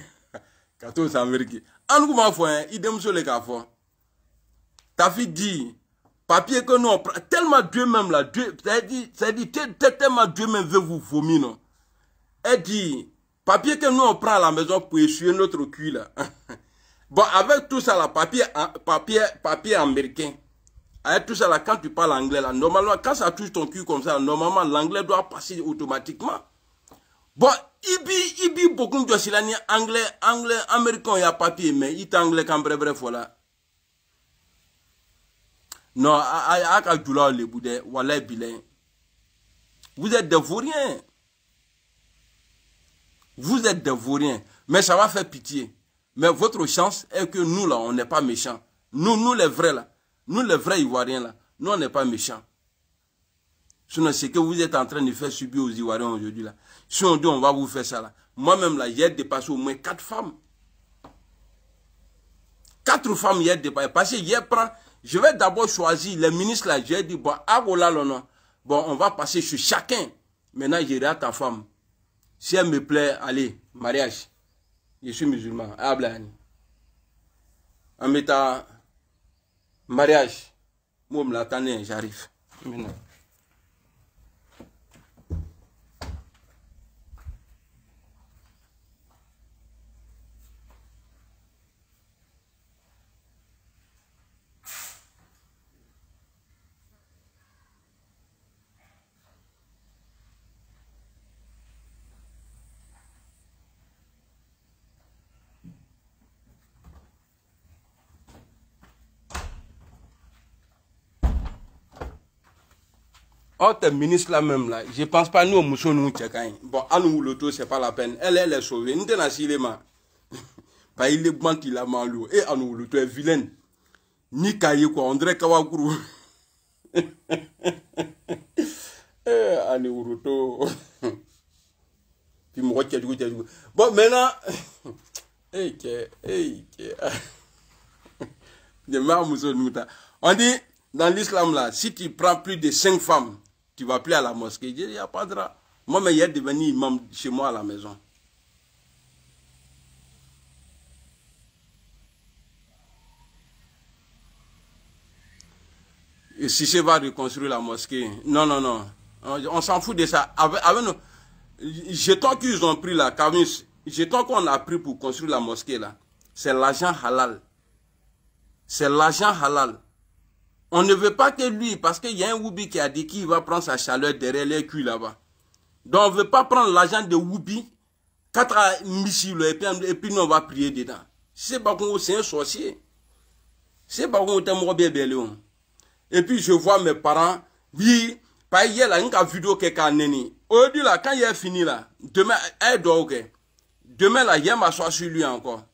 kato sa Amérique an kuma fo idem so le ka fo ta fi dit papier que nous tellement Dieu même là Dieu c'est-à-dire tellement Dieu même veut vous vomir non elle dit papier que nous on prend à la maison pour essuyer notre cul là. Bon, avec tout ça là, papier américain. Avec tout ça là, quand tu parles anglais là, normalement, quand ça touche ton cul comme ça, normalement, l'anglais doit passer automatiquement. Bon, il dit beaucoup de choses, anglais, américain, il y a papier, mais il est anglais quand bref, voilà. Non, vous êtes des vauriens. Vous êtes des vauriens. Mais ça va faire pitié. Mais votre chance est que nous là, on n'est pas méchants. Nous les vrais là. Nous les vrais Ivoiriens là. Nous on n'est pas méchants. Sinon, ce que vous êtes en train de faire subir aux Ivoiriens aujourd'hui là. Si on dit on va vous faire ça là. Moi-même, là, j'ai dépassé au moins 4 femmes. 4 femmes, j'ai dépassé. Parce que je vais d'abord choisir les ministres, là. J'ai dit, bon, bon, on va passer sur chacun. Maintenant, j'irai à ta femme. Si elle me plaît, allez, mariage. Je suis musulman. En mettant mariage. Moi, je l'attendais, j'arrive. Maintenant. Oh, tes ministres là même là, je pense pas nous au Moussou nous tchèquins. Bon, à nous l'auto, c'est pas la peine. Elle est sauvée. Nous t'en assis les mains. Pas il est bon qu'il a malou. Et à nous l'auto est vilaine. Ni caillé quoi, on dirait Kawakuru. À nous l'auto. Puis moi, bon, maintenant. On dit, dans l'islam là, si tu prends plus de 5 femmes, tu vas plus à la mosquée. Il n'y a pas de drap. Moi, mais il y a devenu imam chez moi à la maison. Et si c'est va reconstruire la mosquée, non, non, non. On s'en fout de ça. Avec nous, jetons qu'ils ont pris la camis, jetons qu'on a pris pour construire la mosquée là, c'est l'argent halal. C'est l'argent halal. On ne veut pas que lui, parce qu'il y a un Woubi qui a dit qu'il va prendre sa chaleur derrière les culs là-bas. Donc on ne veut pas prendre l'argent de Woubi, 4 missiles, et puis nous on va prier dedans. C'est pas qu'on c'est un sorcier. C'est pas qu'on est mort bien. Et puis je vois mes parents, oui, par hier là, une vidéo qui est cannénie. Aujourd'hui là, quand il est fini là, demain, elle doit ok. Demain là, il y a m'asseoir sur lui encore.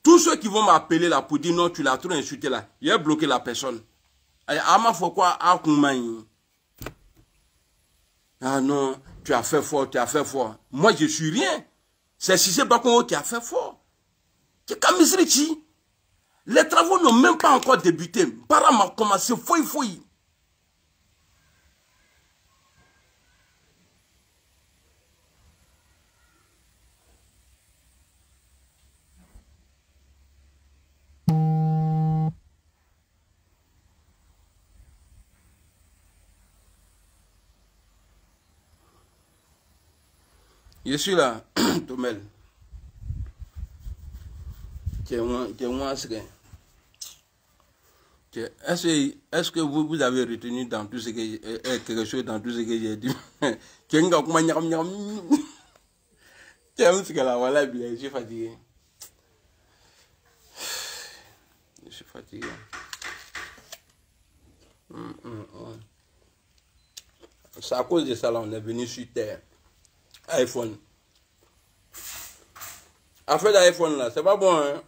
Tous ceux qui vont m'appeler là pour dire non, tu l'as trop insulté là, il a bloqué la personne. Ah non, tu as fait fort, tu as fait fort. Moi je suis rien. C'est si c'est pas qui a fait fort. Les travaux n'ont même pas encore débuté. Para m'a commencé fouille. Je suis là, Tomel. Est-ce que vous avez retenu dans tout ce que quelque chose dans tout ce que j'ai dit? Je suis fatigué. Je suis fatigué. C'est à cause de ça là, on est venu sur terre. iPhone. Affaire d'iPhone là, c'est pas bon hein.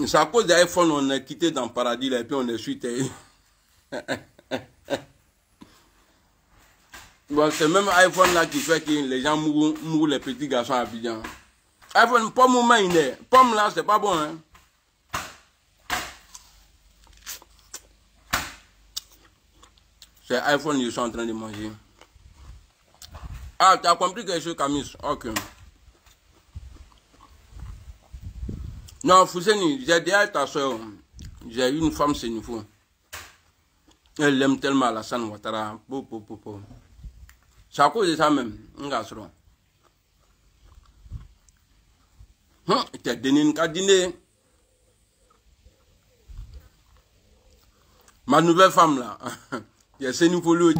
C'est à cause d'iPhone on est quitté dans le paradis là et puis on est sur terre. Bon, c'est même iPhone là qui fait que les gens mourent les petits garçons à Abidjan. iPhone, pomme ou main, pomme là, c'est pas bon hein. C'est iPhone ils sont en train de manger. Ah, tu as compris quelque chose, Camus? Ok. Non, Fousseni, j'ai dit à ta soeur, j'ai une femme, c'est une femme. Elle l'aime tellement Alassane Ouattara. C'est à cause de ça même. Tu as donné une carte dîner. Ma nouvelle femme là, c'est une folie.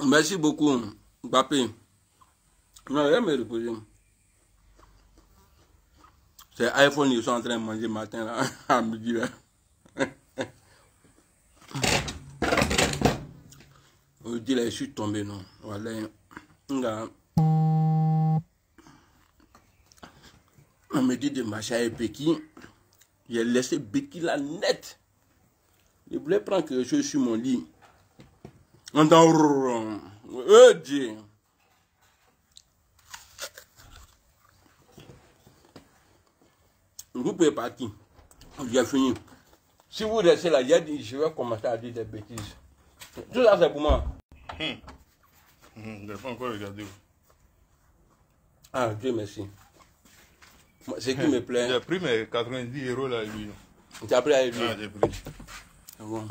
Merci beaucoup, Mbappé. Non, elle me reposer. C'est iPhone, ils sont en train de manger matin là, à midi là. Aujourd'hui là, je suis tombé, non. Voilà. On me dit de marcher avec Beki. J'ai laissé Beki là net. Je voulais prendre quelque chose sur mon lit. On entend... Dieu. Vous pouvez partir. J'ai fini. Si vous restez là, je vais commencer à dire des bêtises. Tout ça, c'est pour moi. Je n'ai pas encore regardé. Ah, Dieu merci. C'est qui me plaît. J'ai pris mes 90 € là, lui. Tu as pris avec lui? Ah, j'ai pris. Ah bon.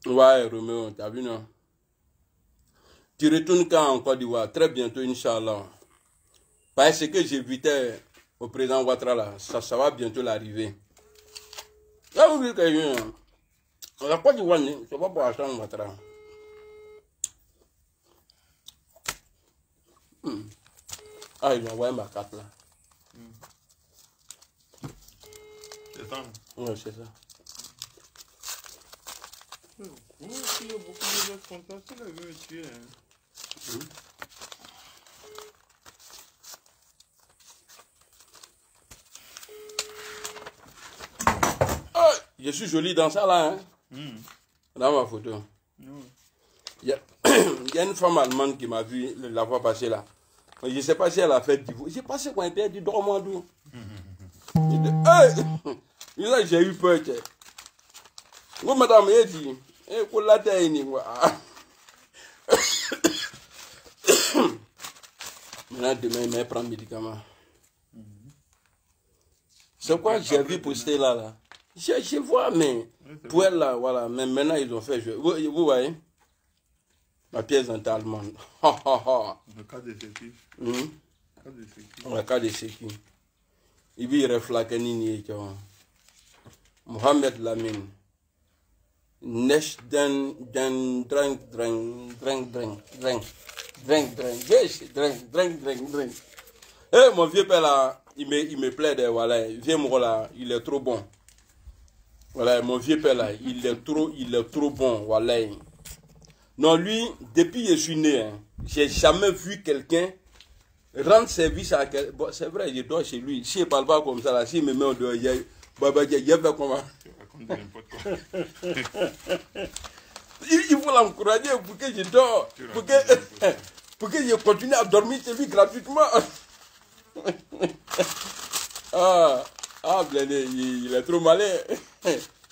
Ouais, Roméo, t'as vu, non? Tu retournes quand en Côte d'Ivoire? Très bientôt, Inch'Allah. Parce que j'évitais au président Ouattara là, ça va bientôt l'arriver. Là, vous dites que la Côte d'Ivoire, c'est pas pour acheter un Ouattara. Ah, il a envoyé ma carte là. C'est ça? Oui, c'est ça. Oui, il y a beaucoup de gens fantastiques là, je vais me tuer. Je suis joli dans ça là, hein? Dans ma photo. Il y a une femme allemande qui m'a vu la fois passée là. Je ne sais pas si elle a fait divorce. J'ai passé quand elle dit dors-moi d'où. J'ai eu peur. Vous, madame, elle dit, maintenant, demain, il prend médicament. C'est quoi j'ai vu poster là? Je vois, mais pour elle là, voilà. Mais maintenant, ils ont fait jouer. Vous voyez? Ma pièce est allemande. Le cas de sécu. Le cas de sécu. Il vit reflaqué ni Mohamed Lamine. Nesh den drink. Eh, mon vieux père là, il me plaît de voilà, viens moi là, il est trop bon. Voilà, mon vieux père là, il est trop bon, voilà. Non, lui, depuis que je suis né, hein, j'ai jamais vu quelqu'un rendre service à quelqu'un. Bon, c'est vrai, je dois chez lui. Si il ne parle pas comme ça, là, s'il me met en dehors, il fait comment? Il faut l'encourager pour que je dors. Pour que je continue à dormir chez lui gratuitement. Blendé, il est trop malin.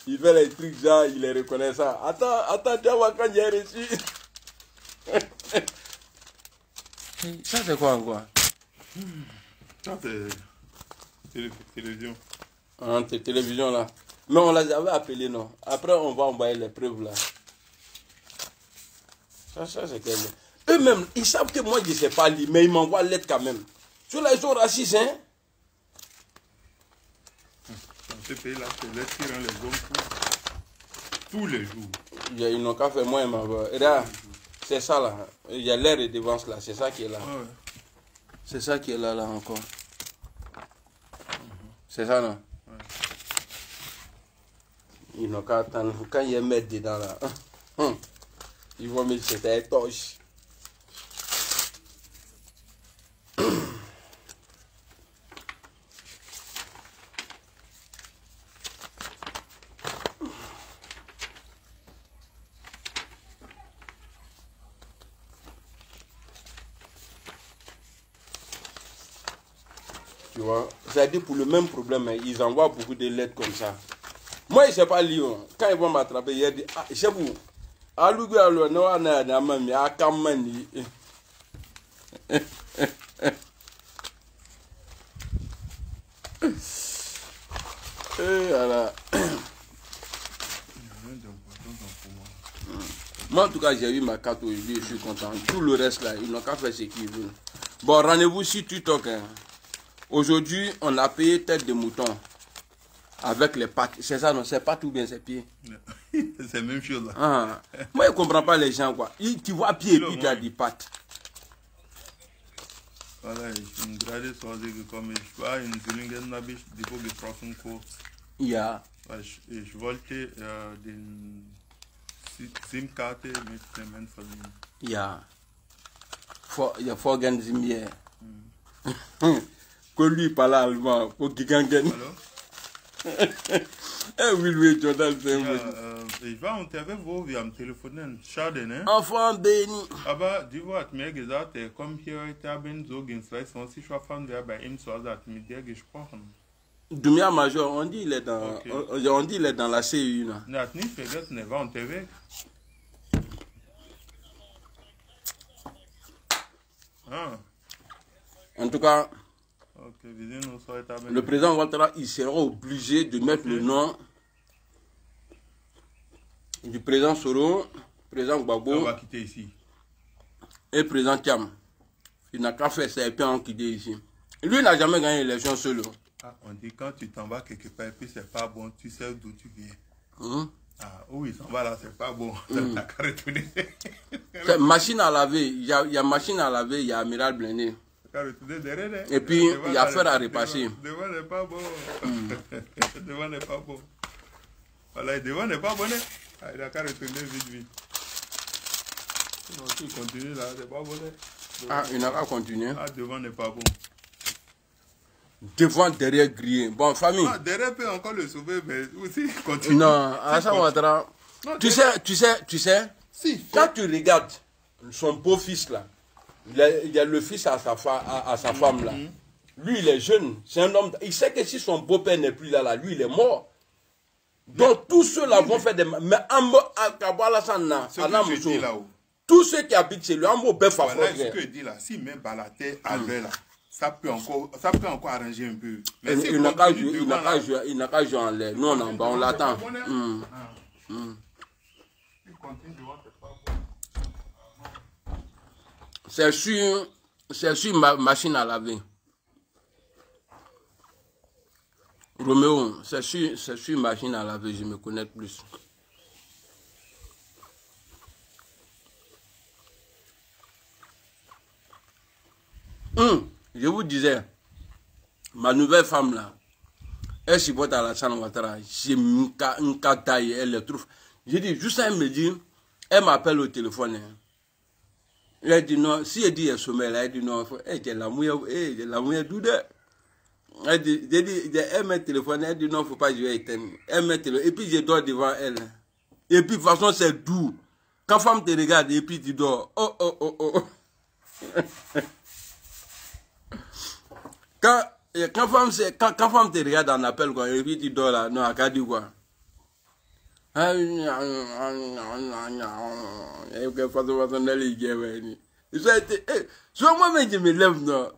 Il fait les trucs genre, il les reconnaît ça. Attends, tu vois quand j'ai reçu. Ça c'est quoi encore? Ça c'est télévision. Ah, c'est télévision là. Mais on les avait appelés, non. Après on va envoyer les preuves là. Ça c'est quel. Eux-mêmes, ils savent que moi je ne sais pas lire, mais ils m'envoient lettre quand même. Sur les jours racistes, hein. Dans ce pays-là, c'est l'aide qui rend les hommes fous tous les jours. Ils n'ont qu'à faire moi et ma voix. C'est ça là. Il y a l'air de devance là. C'est ça qui est là. Ouais. C'est ça qui est là encore. C'est ça non? Ouais. Ils n'ont qu'à attendre. Quand il y a mettre dedans là, ils vont mettre cette torche. Tu vois, c'est-à-dire pour le même problème, hein, ils envoient beaucoup de lettres comme ça. Moi, je ne sais pas lire. Quand ils vont m'attraper, ils disent, ah, c'est vous. Alugu alo no ana na mami akamani. Voilà. Moi, en tout cas, j'ai eu ma carte aujourd'hui, je suis content. Tout le reste là, ils n'ont qu'à faire ce qu'ils veulent. Bon, rendez-vous sur TikTok. Hein. Aujourd'hui, on a payé tête de mouton avec les pattes. C'est ça, non? C'est pas tout bien, c'est pieds. C'est la même chose. Là. Ah. Moi, je ne comprends pas les gens, quoi. Tu vois pieds et puis tu as des pattes. Voilà, ich bin gerade zu Hause gekommen. Ich war in Sülingen, habe ich Depot getroffen kurz. Ja. Ich wollte den SIM-Karte mit Cement verliehen. Ja. Il y a Forgen Zimier. Que lui parle allemand. Pour Gigangen. Eh oui, oui, Jordan, c'est ich war unterwegs, wo wir am Telefonieren. Schade, ne? Enfant béni. Aber Divo hat mir gesagt, er kommt hier heute Abend so gegen 22 Uhr fahren, wer bei ihm zu Hause hat mit dir gesprochen. Dumia Major, on dit il est dans, Okay. on dit il est dans la CU. Là. Er hat nicht vergessen, er war unterwegs. Ah, En tout cas, okay, wir sehen uns heute Abend. le président Ouattara, il sera obligé de mettre le nom du président Soro, président On Gbagbo va quitter ici. et président Thiam. Il n'a qu'à faire ça et puis en quitter ici. Lui, il n'a jamais gagné l'élection seul. Ah, on dit quand tu t'en vas quelque part et puis c'est pas bon, tu sais d'où tu viens. Hum. Ah, où il s'en va là, c'est pas bon. T'as qu'à retourner. C'est machine à laver. Il y a machine à laver, il y a Amiral Blindé. T'as qu'à retourner derrière. Et puis, il y a affaire à repasser. Devant n'est pas bon. Devant n'est pas bon. Voilà, devant n'est pas bon. Ah, il a qu'à retourner vite, vite. Sinon, si il continue là, c'est pas bon. Ah, il n'a qu'à continuer. Ah, devant n'est pas bon. Devant, derrière, grillé. Bon, famille. Ah, derrière peut encore le sauver, mais aussi il continue. Non, Alassane Ouattara. Non, Tu sais, Si, quand tu regardes son beau-fils là, il y a le fils à sa femme là. Lui, il est jeune, c'est un homme. Il sait que si son beau-père n'est plus là, lui, il est mort. Donc, tous ceux-là vont faire des. Mais ce que je dis là-haut. tous ceux qui habitent chez lui, en mot bœuf à Voilà ce frère. que je dis là. Si même Balaté avait là, ça peut encore arranger un peu. Mais Il n'a qu'à jouer en l'air. Nous, on l'attend. C'est sur ma machine à laver. Roméo, c'est sur machine à laver, je me connais plus. Je vous disais, ma nouvelle femme là, elle supporte Alassane Ouattara. J'ai une taille, elle le trouve. J'ai dit, juste elle me dit, elle m'appelle au téléphone. Hein. Elle dit non, si elle dit elle sommeil, elle dit non, j'ai la mouille doudeur. Elle dit, elle met le téléphone, elle dit non, il ne faut pas jouer éteindre. Elle met le téléphone, et puis je dors devant elle. Et puis de toute façon, c'est doux. Quand femme te regarde, et puis tu dors. Oh, oh, oh, oh. Quand femme te regarde en appel, quoi, et puis tu dors là, non, à Kadi, quoi. Soit moi-même, je me lève, non.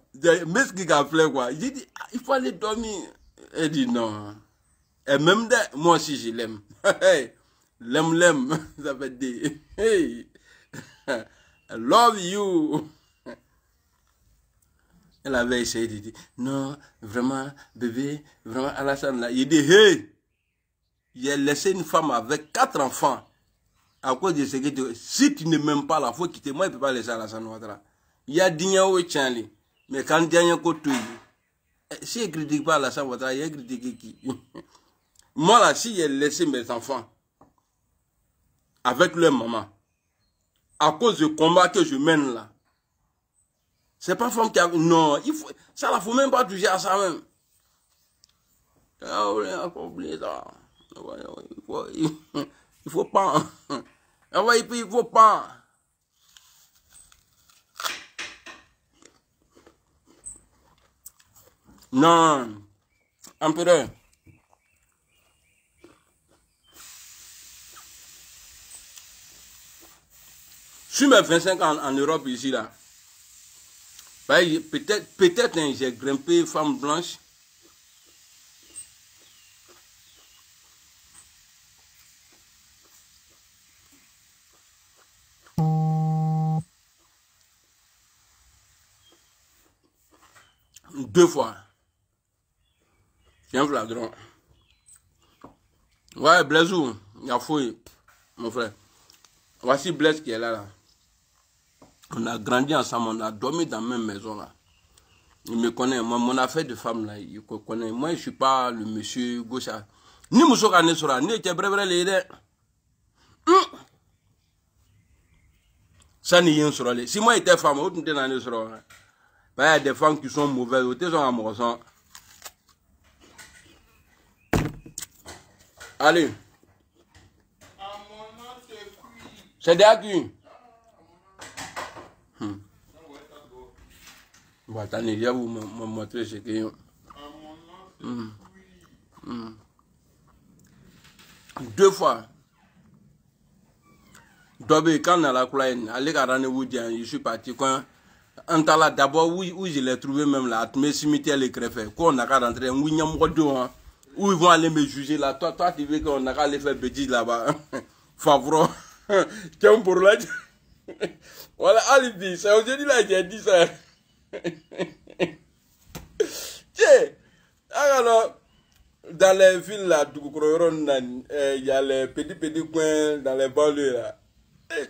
Mais ce qui a fait, quoi. J'ai dit, il faut aller dormir. Elle dit, non. Et même, moi aussi, je l'aime. L'aime, ça veut dire, hey, I love you. Elle avait essayé de dire, non, vraiment, bébé, vraiment, Alassane, là. Il dit, hey, il a laissé une femme avec 4 enfants. À cause de ce que tu... Si tu ne m'aimes pas, là, il faut quitter. Moi, je ne peux pas laisser Alassane Ouattara. Il y a Dignan Charlie. Mais quand Dignan Kotou, si je ne critique pas Alassane Ouattara, il a critiqué qui? Moi, là, si j'ai laissé mes enfants avec leur maman, à cause du combat que je mène là, c'est pas femme qui a... Non, il faut... ça, il ne faut même pas toucher à ça même. Il faut oublier ça. Il faut pas. Il faut pas. Non. Empereur. Sur mes 25 ans en Europe ici là, peut-être hein, j'ai grimpé femme blanche. Deux fois. C'est un flagrant. Ouais, Blaisou, il a fouillé, mon frère. Voici Blaise qui est là. On a grandi ensemble, on a dormi dans la même maison là. Il me connaît, moi, mon affaire de femme là, il me connaît. Moi, je ne suis pas le monsieur gauche. Ni Mousso Kane Sora, ni Tchebrevre Lede. Ça n'y est sur les. Si moi j'étais femme, où tu étais dans les soirs. Il y a des femmes qui sont mauvaises, où tu es en amoureux. Allez. C'est déjà cuit. Bon, attendez, je vais vous montrer ce qu'il y a. Deux fois. Quand on a la couleur, je suis parti. Quand on a d'abord où je l'ai trouvé même là, mes cimetières les crèves. Quand on a rentré, où ils vont aller me juger là. Toi, tu veux qu'on a aller faire bêtise là-bas. Favre. Tiens pour là. Voilà, alibi. C'est aujourd'hui là j'ai dit ça. Tiens. Alors, dans les villes là, il y a les petits coins dans les banlieues là.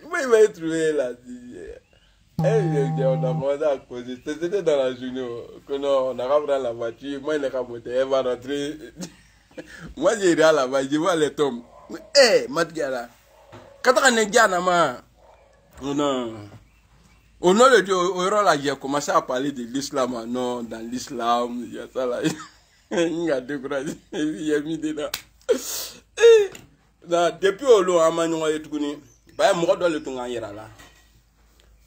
Moi, il m'a trouvé là. On a commencé à causer. C'était dans la journée. On a rentré la voiture. Moi, il est monté. Elle va rentrer. Moi, j'ai à la voiture. Je vois les tombes. Eh, Matgala. Quand on est bien, non. Au nom de Dieu, j'ai commencé à parler de l'islam. Non, dans l'islam, il y a ça là. Il y a découragé. Il y a mis dedans. Depuis au lot, moi, dans le temps,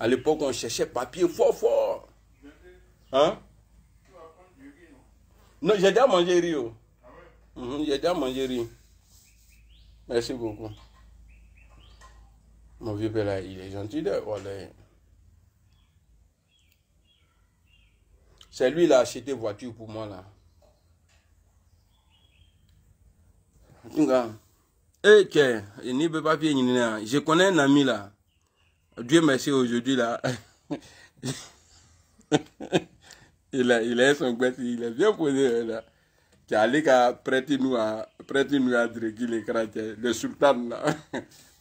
à l'époque, on cherchait papier fort. Hein? Non, j'ai déjà mangé riz. J'ai déjà mangé riz. Merci beaucoup. Mon vieux père là, il est gentil de. C'est lui qui a acheté voiture pour moi là. Eh, tiens, il n'y a pas papier. Je connais un ami là. Dieu merci aujourd'hui là. il a son goût, il est bien posé là. Qui a allé prêter nous à Dreki les chrétiens, le sultan là.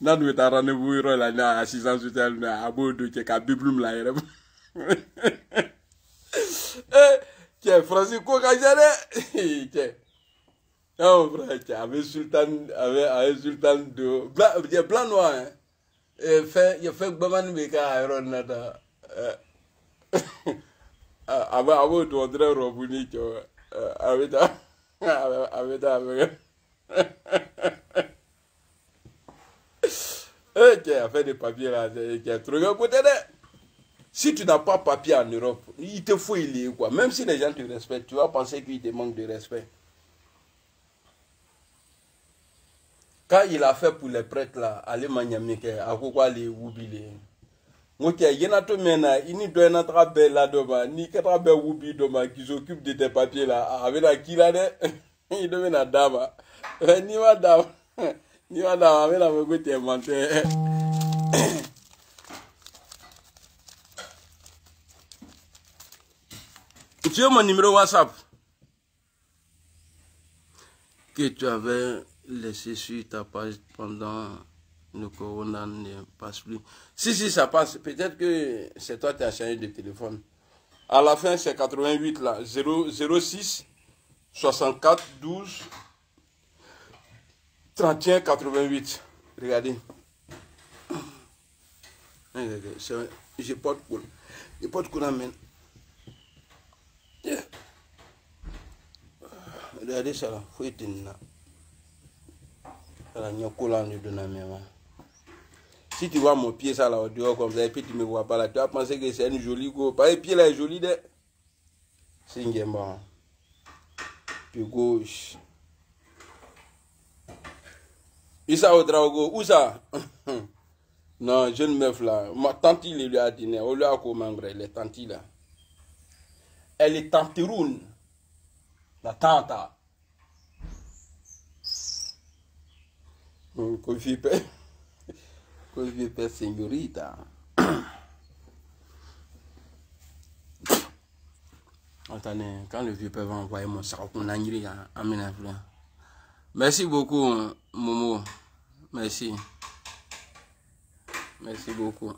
Nous avons un rendez-vous là, à 600 social, à Bordeaux, qui a Bible là. Tiens, Francisco Kajare. Tiens. Non, frère, avec sultan de blanc noir. Il fait Baman Meka Iron Nada. Avant de rentrer au Robuni, avec tu as fait des papiers là, tu as trouvé un côté là. Si tu n'as pas papier en Europe, il te faut y aller quoi. Même si les gens te respectent, tu vas penser qu'ils te manquent de respect. Quand il a fait pour les prêtres là, aller Manyamike, à quoi les oublie. Ok, il y en a tout maintenant, il n'y a pas de là demain, ni qu'à travers Woubi demain qui s'occupe de tes papiers là, avec la qui là, il devient la dame. Ni madame, avec la moquette inventée. Tu as mon numéro WhatsApp que tu avais laissé sur ta page pendant le corona ne passe plus. Si, ça passe. Peut-être que c'est toi qui as changé de téléphone. À la fin, c'est 88 là. 06 64 12 31 88. Regardez. J'ai pas de courant. J'ai pas de courant, mais. Regardez ça là. Faut éteindre là. Si tu vois mon pied ça là au dehors comme ça et puis tu me vois pas là, tu vas penser que c'est une jolie go. Pas le pied là est joli de. C'est une game. Puis gauche. Et ça au drago. Où ça? Non, jeune meuf là. Ma tante il lui a dîné. On lui a commandé les tantes là. Elle est tanteroune. La tante. Kofi pe señorita. Attendez, quand le vieux père va envoyer mon sac, on a une merci beaucoup, Momo. Merci. Merci beaucoup.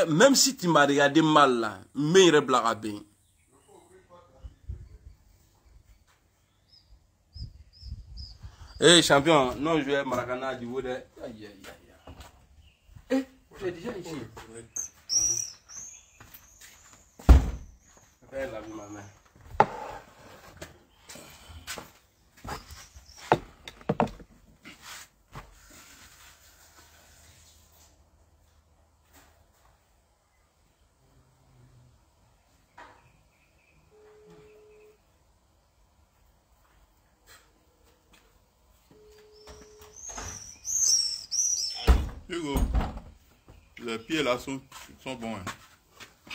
Même si tu m'as regardé mal là, mais il est blagué. Hey, champion, non, je vais Maracana du Wode. Aïe, aïe, aïe. Eh, tu es déjà ici. Fais la vie, ma main. Hugo, les pieds là sont bons. Hein.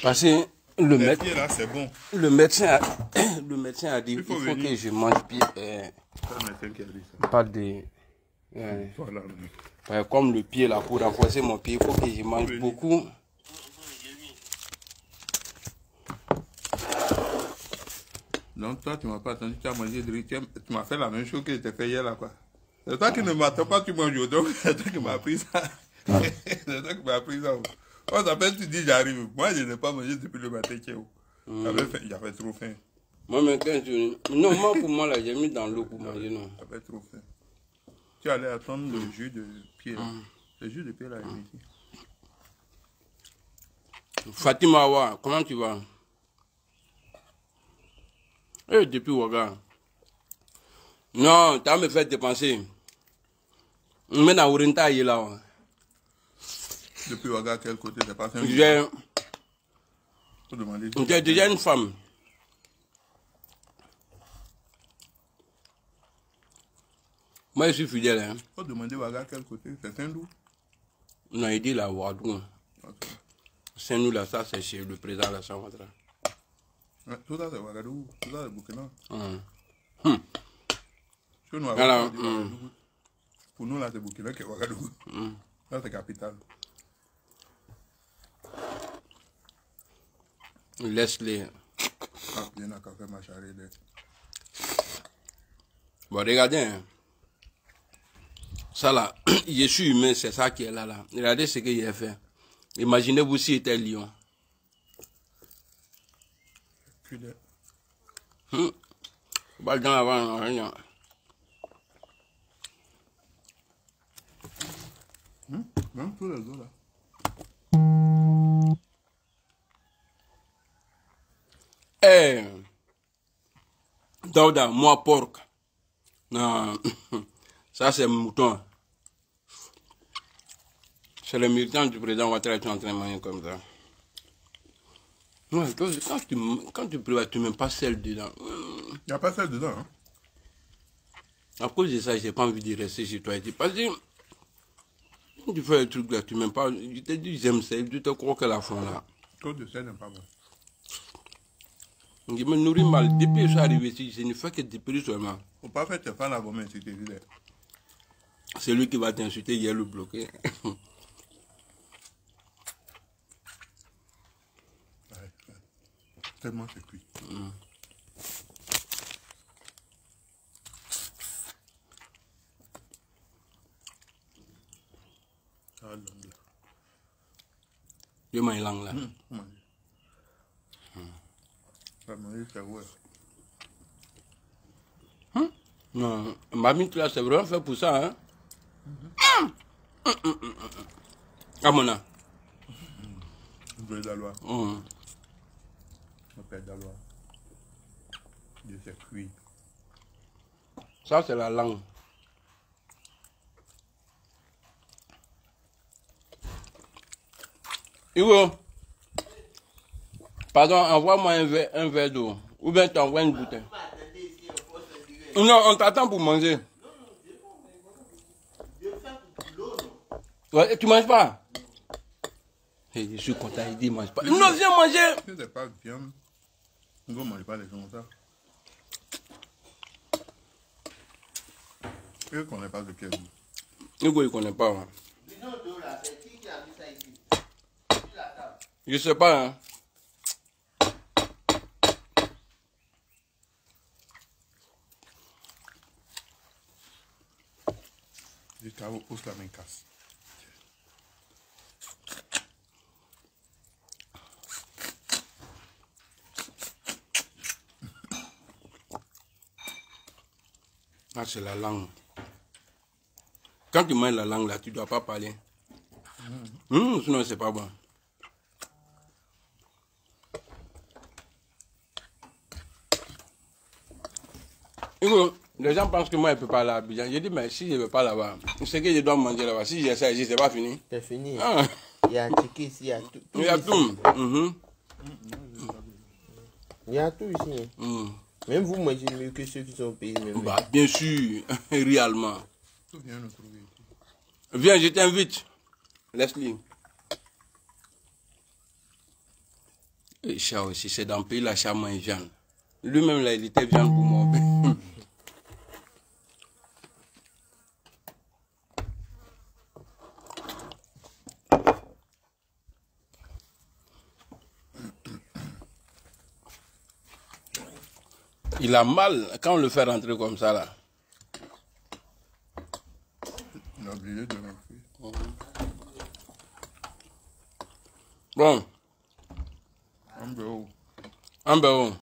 Parce que les pieds là, c'est bon. Le médecin a dit il faut que je mange pied. Pas de. Voilà. Comme le pied là, pour renforcer mon pied, il faut que je mange beaucoup. Donc toi, tu m'as pas attendu, tu as mangé de riz, tu m'as fait la même chose que je t'ai fait hier là quoi. C'est toi qui ne m'attends pas, tu manges donc c'est toi qui m'as appris ça. C'est toi qui m'as appris ça. On s'appelle, tu dis j'arrive. Moi je n'ai pas mangé depuis le matin, j'avais trop faim. Moi maintenant, non, moi pour moi là, j'ai mis dans l'eau pour manger non. J'avais trop faim. Tu allais attendre le jus de pied là. Le jus de pied là, il est ici. Fatima Awa, comment tu vas? Eh, depuis Ouaga. Non, tu as me fait dépenser. Mais dans Ourinta, il est là. Depuis Ouaga, à quel côté? T'es passé un jour? J'ai déjà une femme. Moi, je suis fidèle. Hein. Faut demander Ouaga à quel côté? C'est Saint-Loup? Non, il dit là, Ouadou. Okay. Saint-Loup, là, ça, c'est chez le président Alassane Ouattara. Tout ça, c'est Ouagadougou. Tout ça, c'est Burkina. Chez nous, alors, pour nous, là, c'est Burkina qui est Ouagadougou. Là, c'est capitale. Laisse-les. Ah, bien à café, ma chérie. Bon, regardez. Hein. Ça, là, je suis humain, c'est ça qui est là, là. Regardez ce qu'il a fait. Imaginez-vous s'il était lion. Pas dans avant, rien. Même tous les autres là. Eh, Dauda, moi porc. Non, ça c'est mouton. C'est le militant du président Ouattara qui est en train de manger comme ça. Ouais, quand tu prévois, tu ne mets pas celle dedans. Il n'y a pas celle dedans. Hein? À cause de ça, j'ai pas envie de rester chez toi. Parce que quand tu fais le truc là, tu ne mets pas. Je te dis, j'aime ça, tu te crois que la fond là. Trop de sel n'est pas bon. Je me nourris mal. Depuis que je suis arrivé ici, je ne fais que dépérir seulement. Faut pas faire tes fans là, mais c'est évident. C'est lui qui va t'insulter, il est le bloqué. Tellement c'est cuit. Ah, l'angle. Je mange langue là. Ça m'a dit c'est ouais. Non, mamie, là, c'est vraiment fait pour ça, hein. Amona. Bleu d'alois. On perd d'alois. De c'est cuit. Ça, c'est la langue. Hugo, pardon, envoie-moi un verre d'eau. Ou bien tu envoies une bouteille. Non, on t'attend pour manger. Ouais, tu manges pas? Hey, je suis content, il dit mange pas. Non, viens manger. Si c'est pas viande, on ne mange pas les gens comme ça. Il ne connaît pas de quel goût. Hugo, il ne connaît pas. Hein. Je sais pas. Hein. Du carreau, pousse la main casse. Ah, c'est la langue. Quand tu manges la langue là, tu ne dois pas parler. Sinon, c'est pas bon. Les gens pensent que moi, je ne peux pas aller à Abidjan. J'ai dit, mais si je ne vais pas là-bas, c'est que je dois manger là-bas. Si j'essaie ici, c'est pas fini. C'est fini. Ah. Il y a un ticket ici, il y a tout. Il y a tout. Il y a tout ici. Même vous mangez mieux que ceux qui sont payés. Bah, bien sûr, réellement. Tout vient nous trouver ici. Viens, je t'invite. Leslie. Et chat aussi, c'est dans le pays, la chat mange viande. Lui-même, là, il était viande pour moi. Il a mal quand on le fait rentrer comme ça, là. On a oublié de rentrer. Bon. Un peu haut. Un peu haut.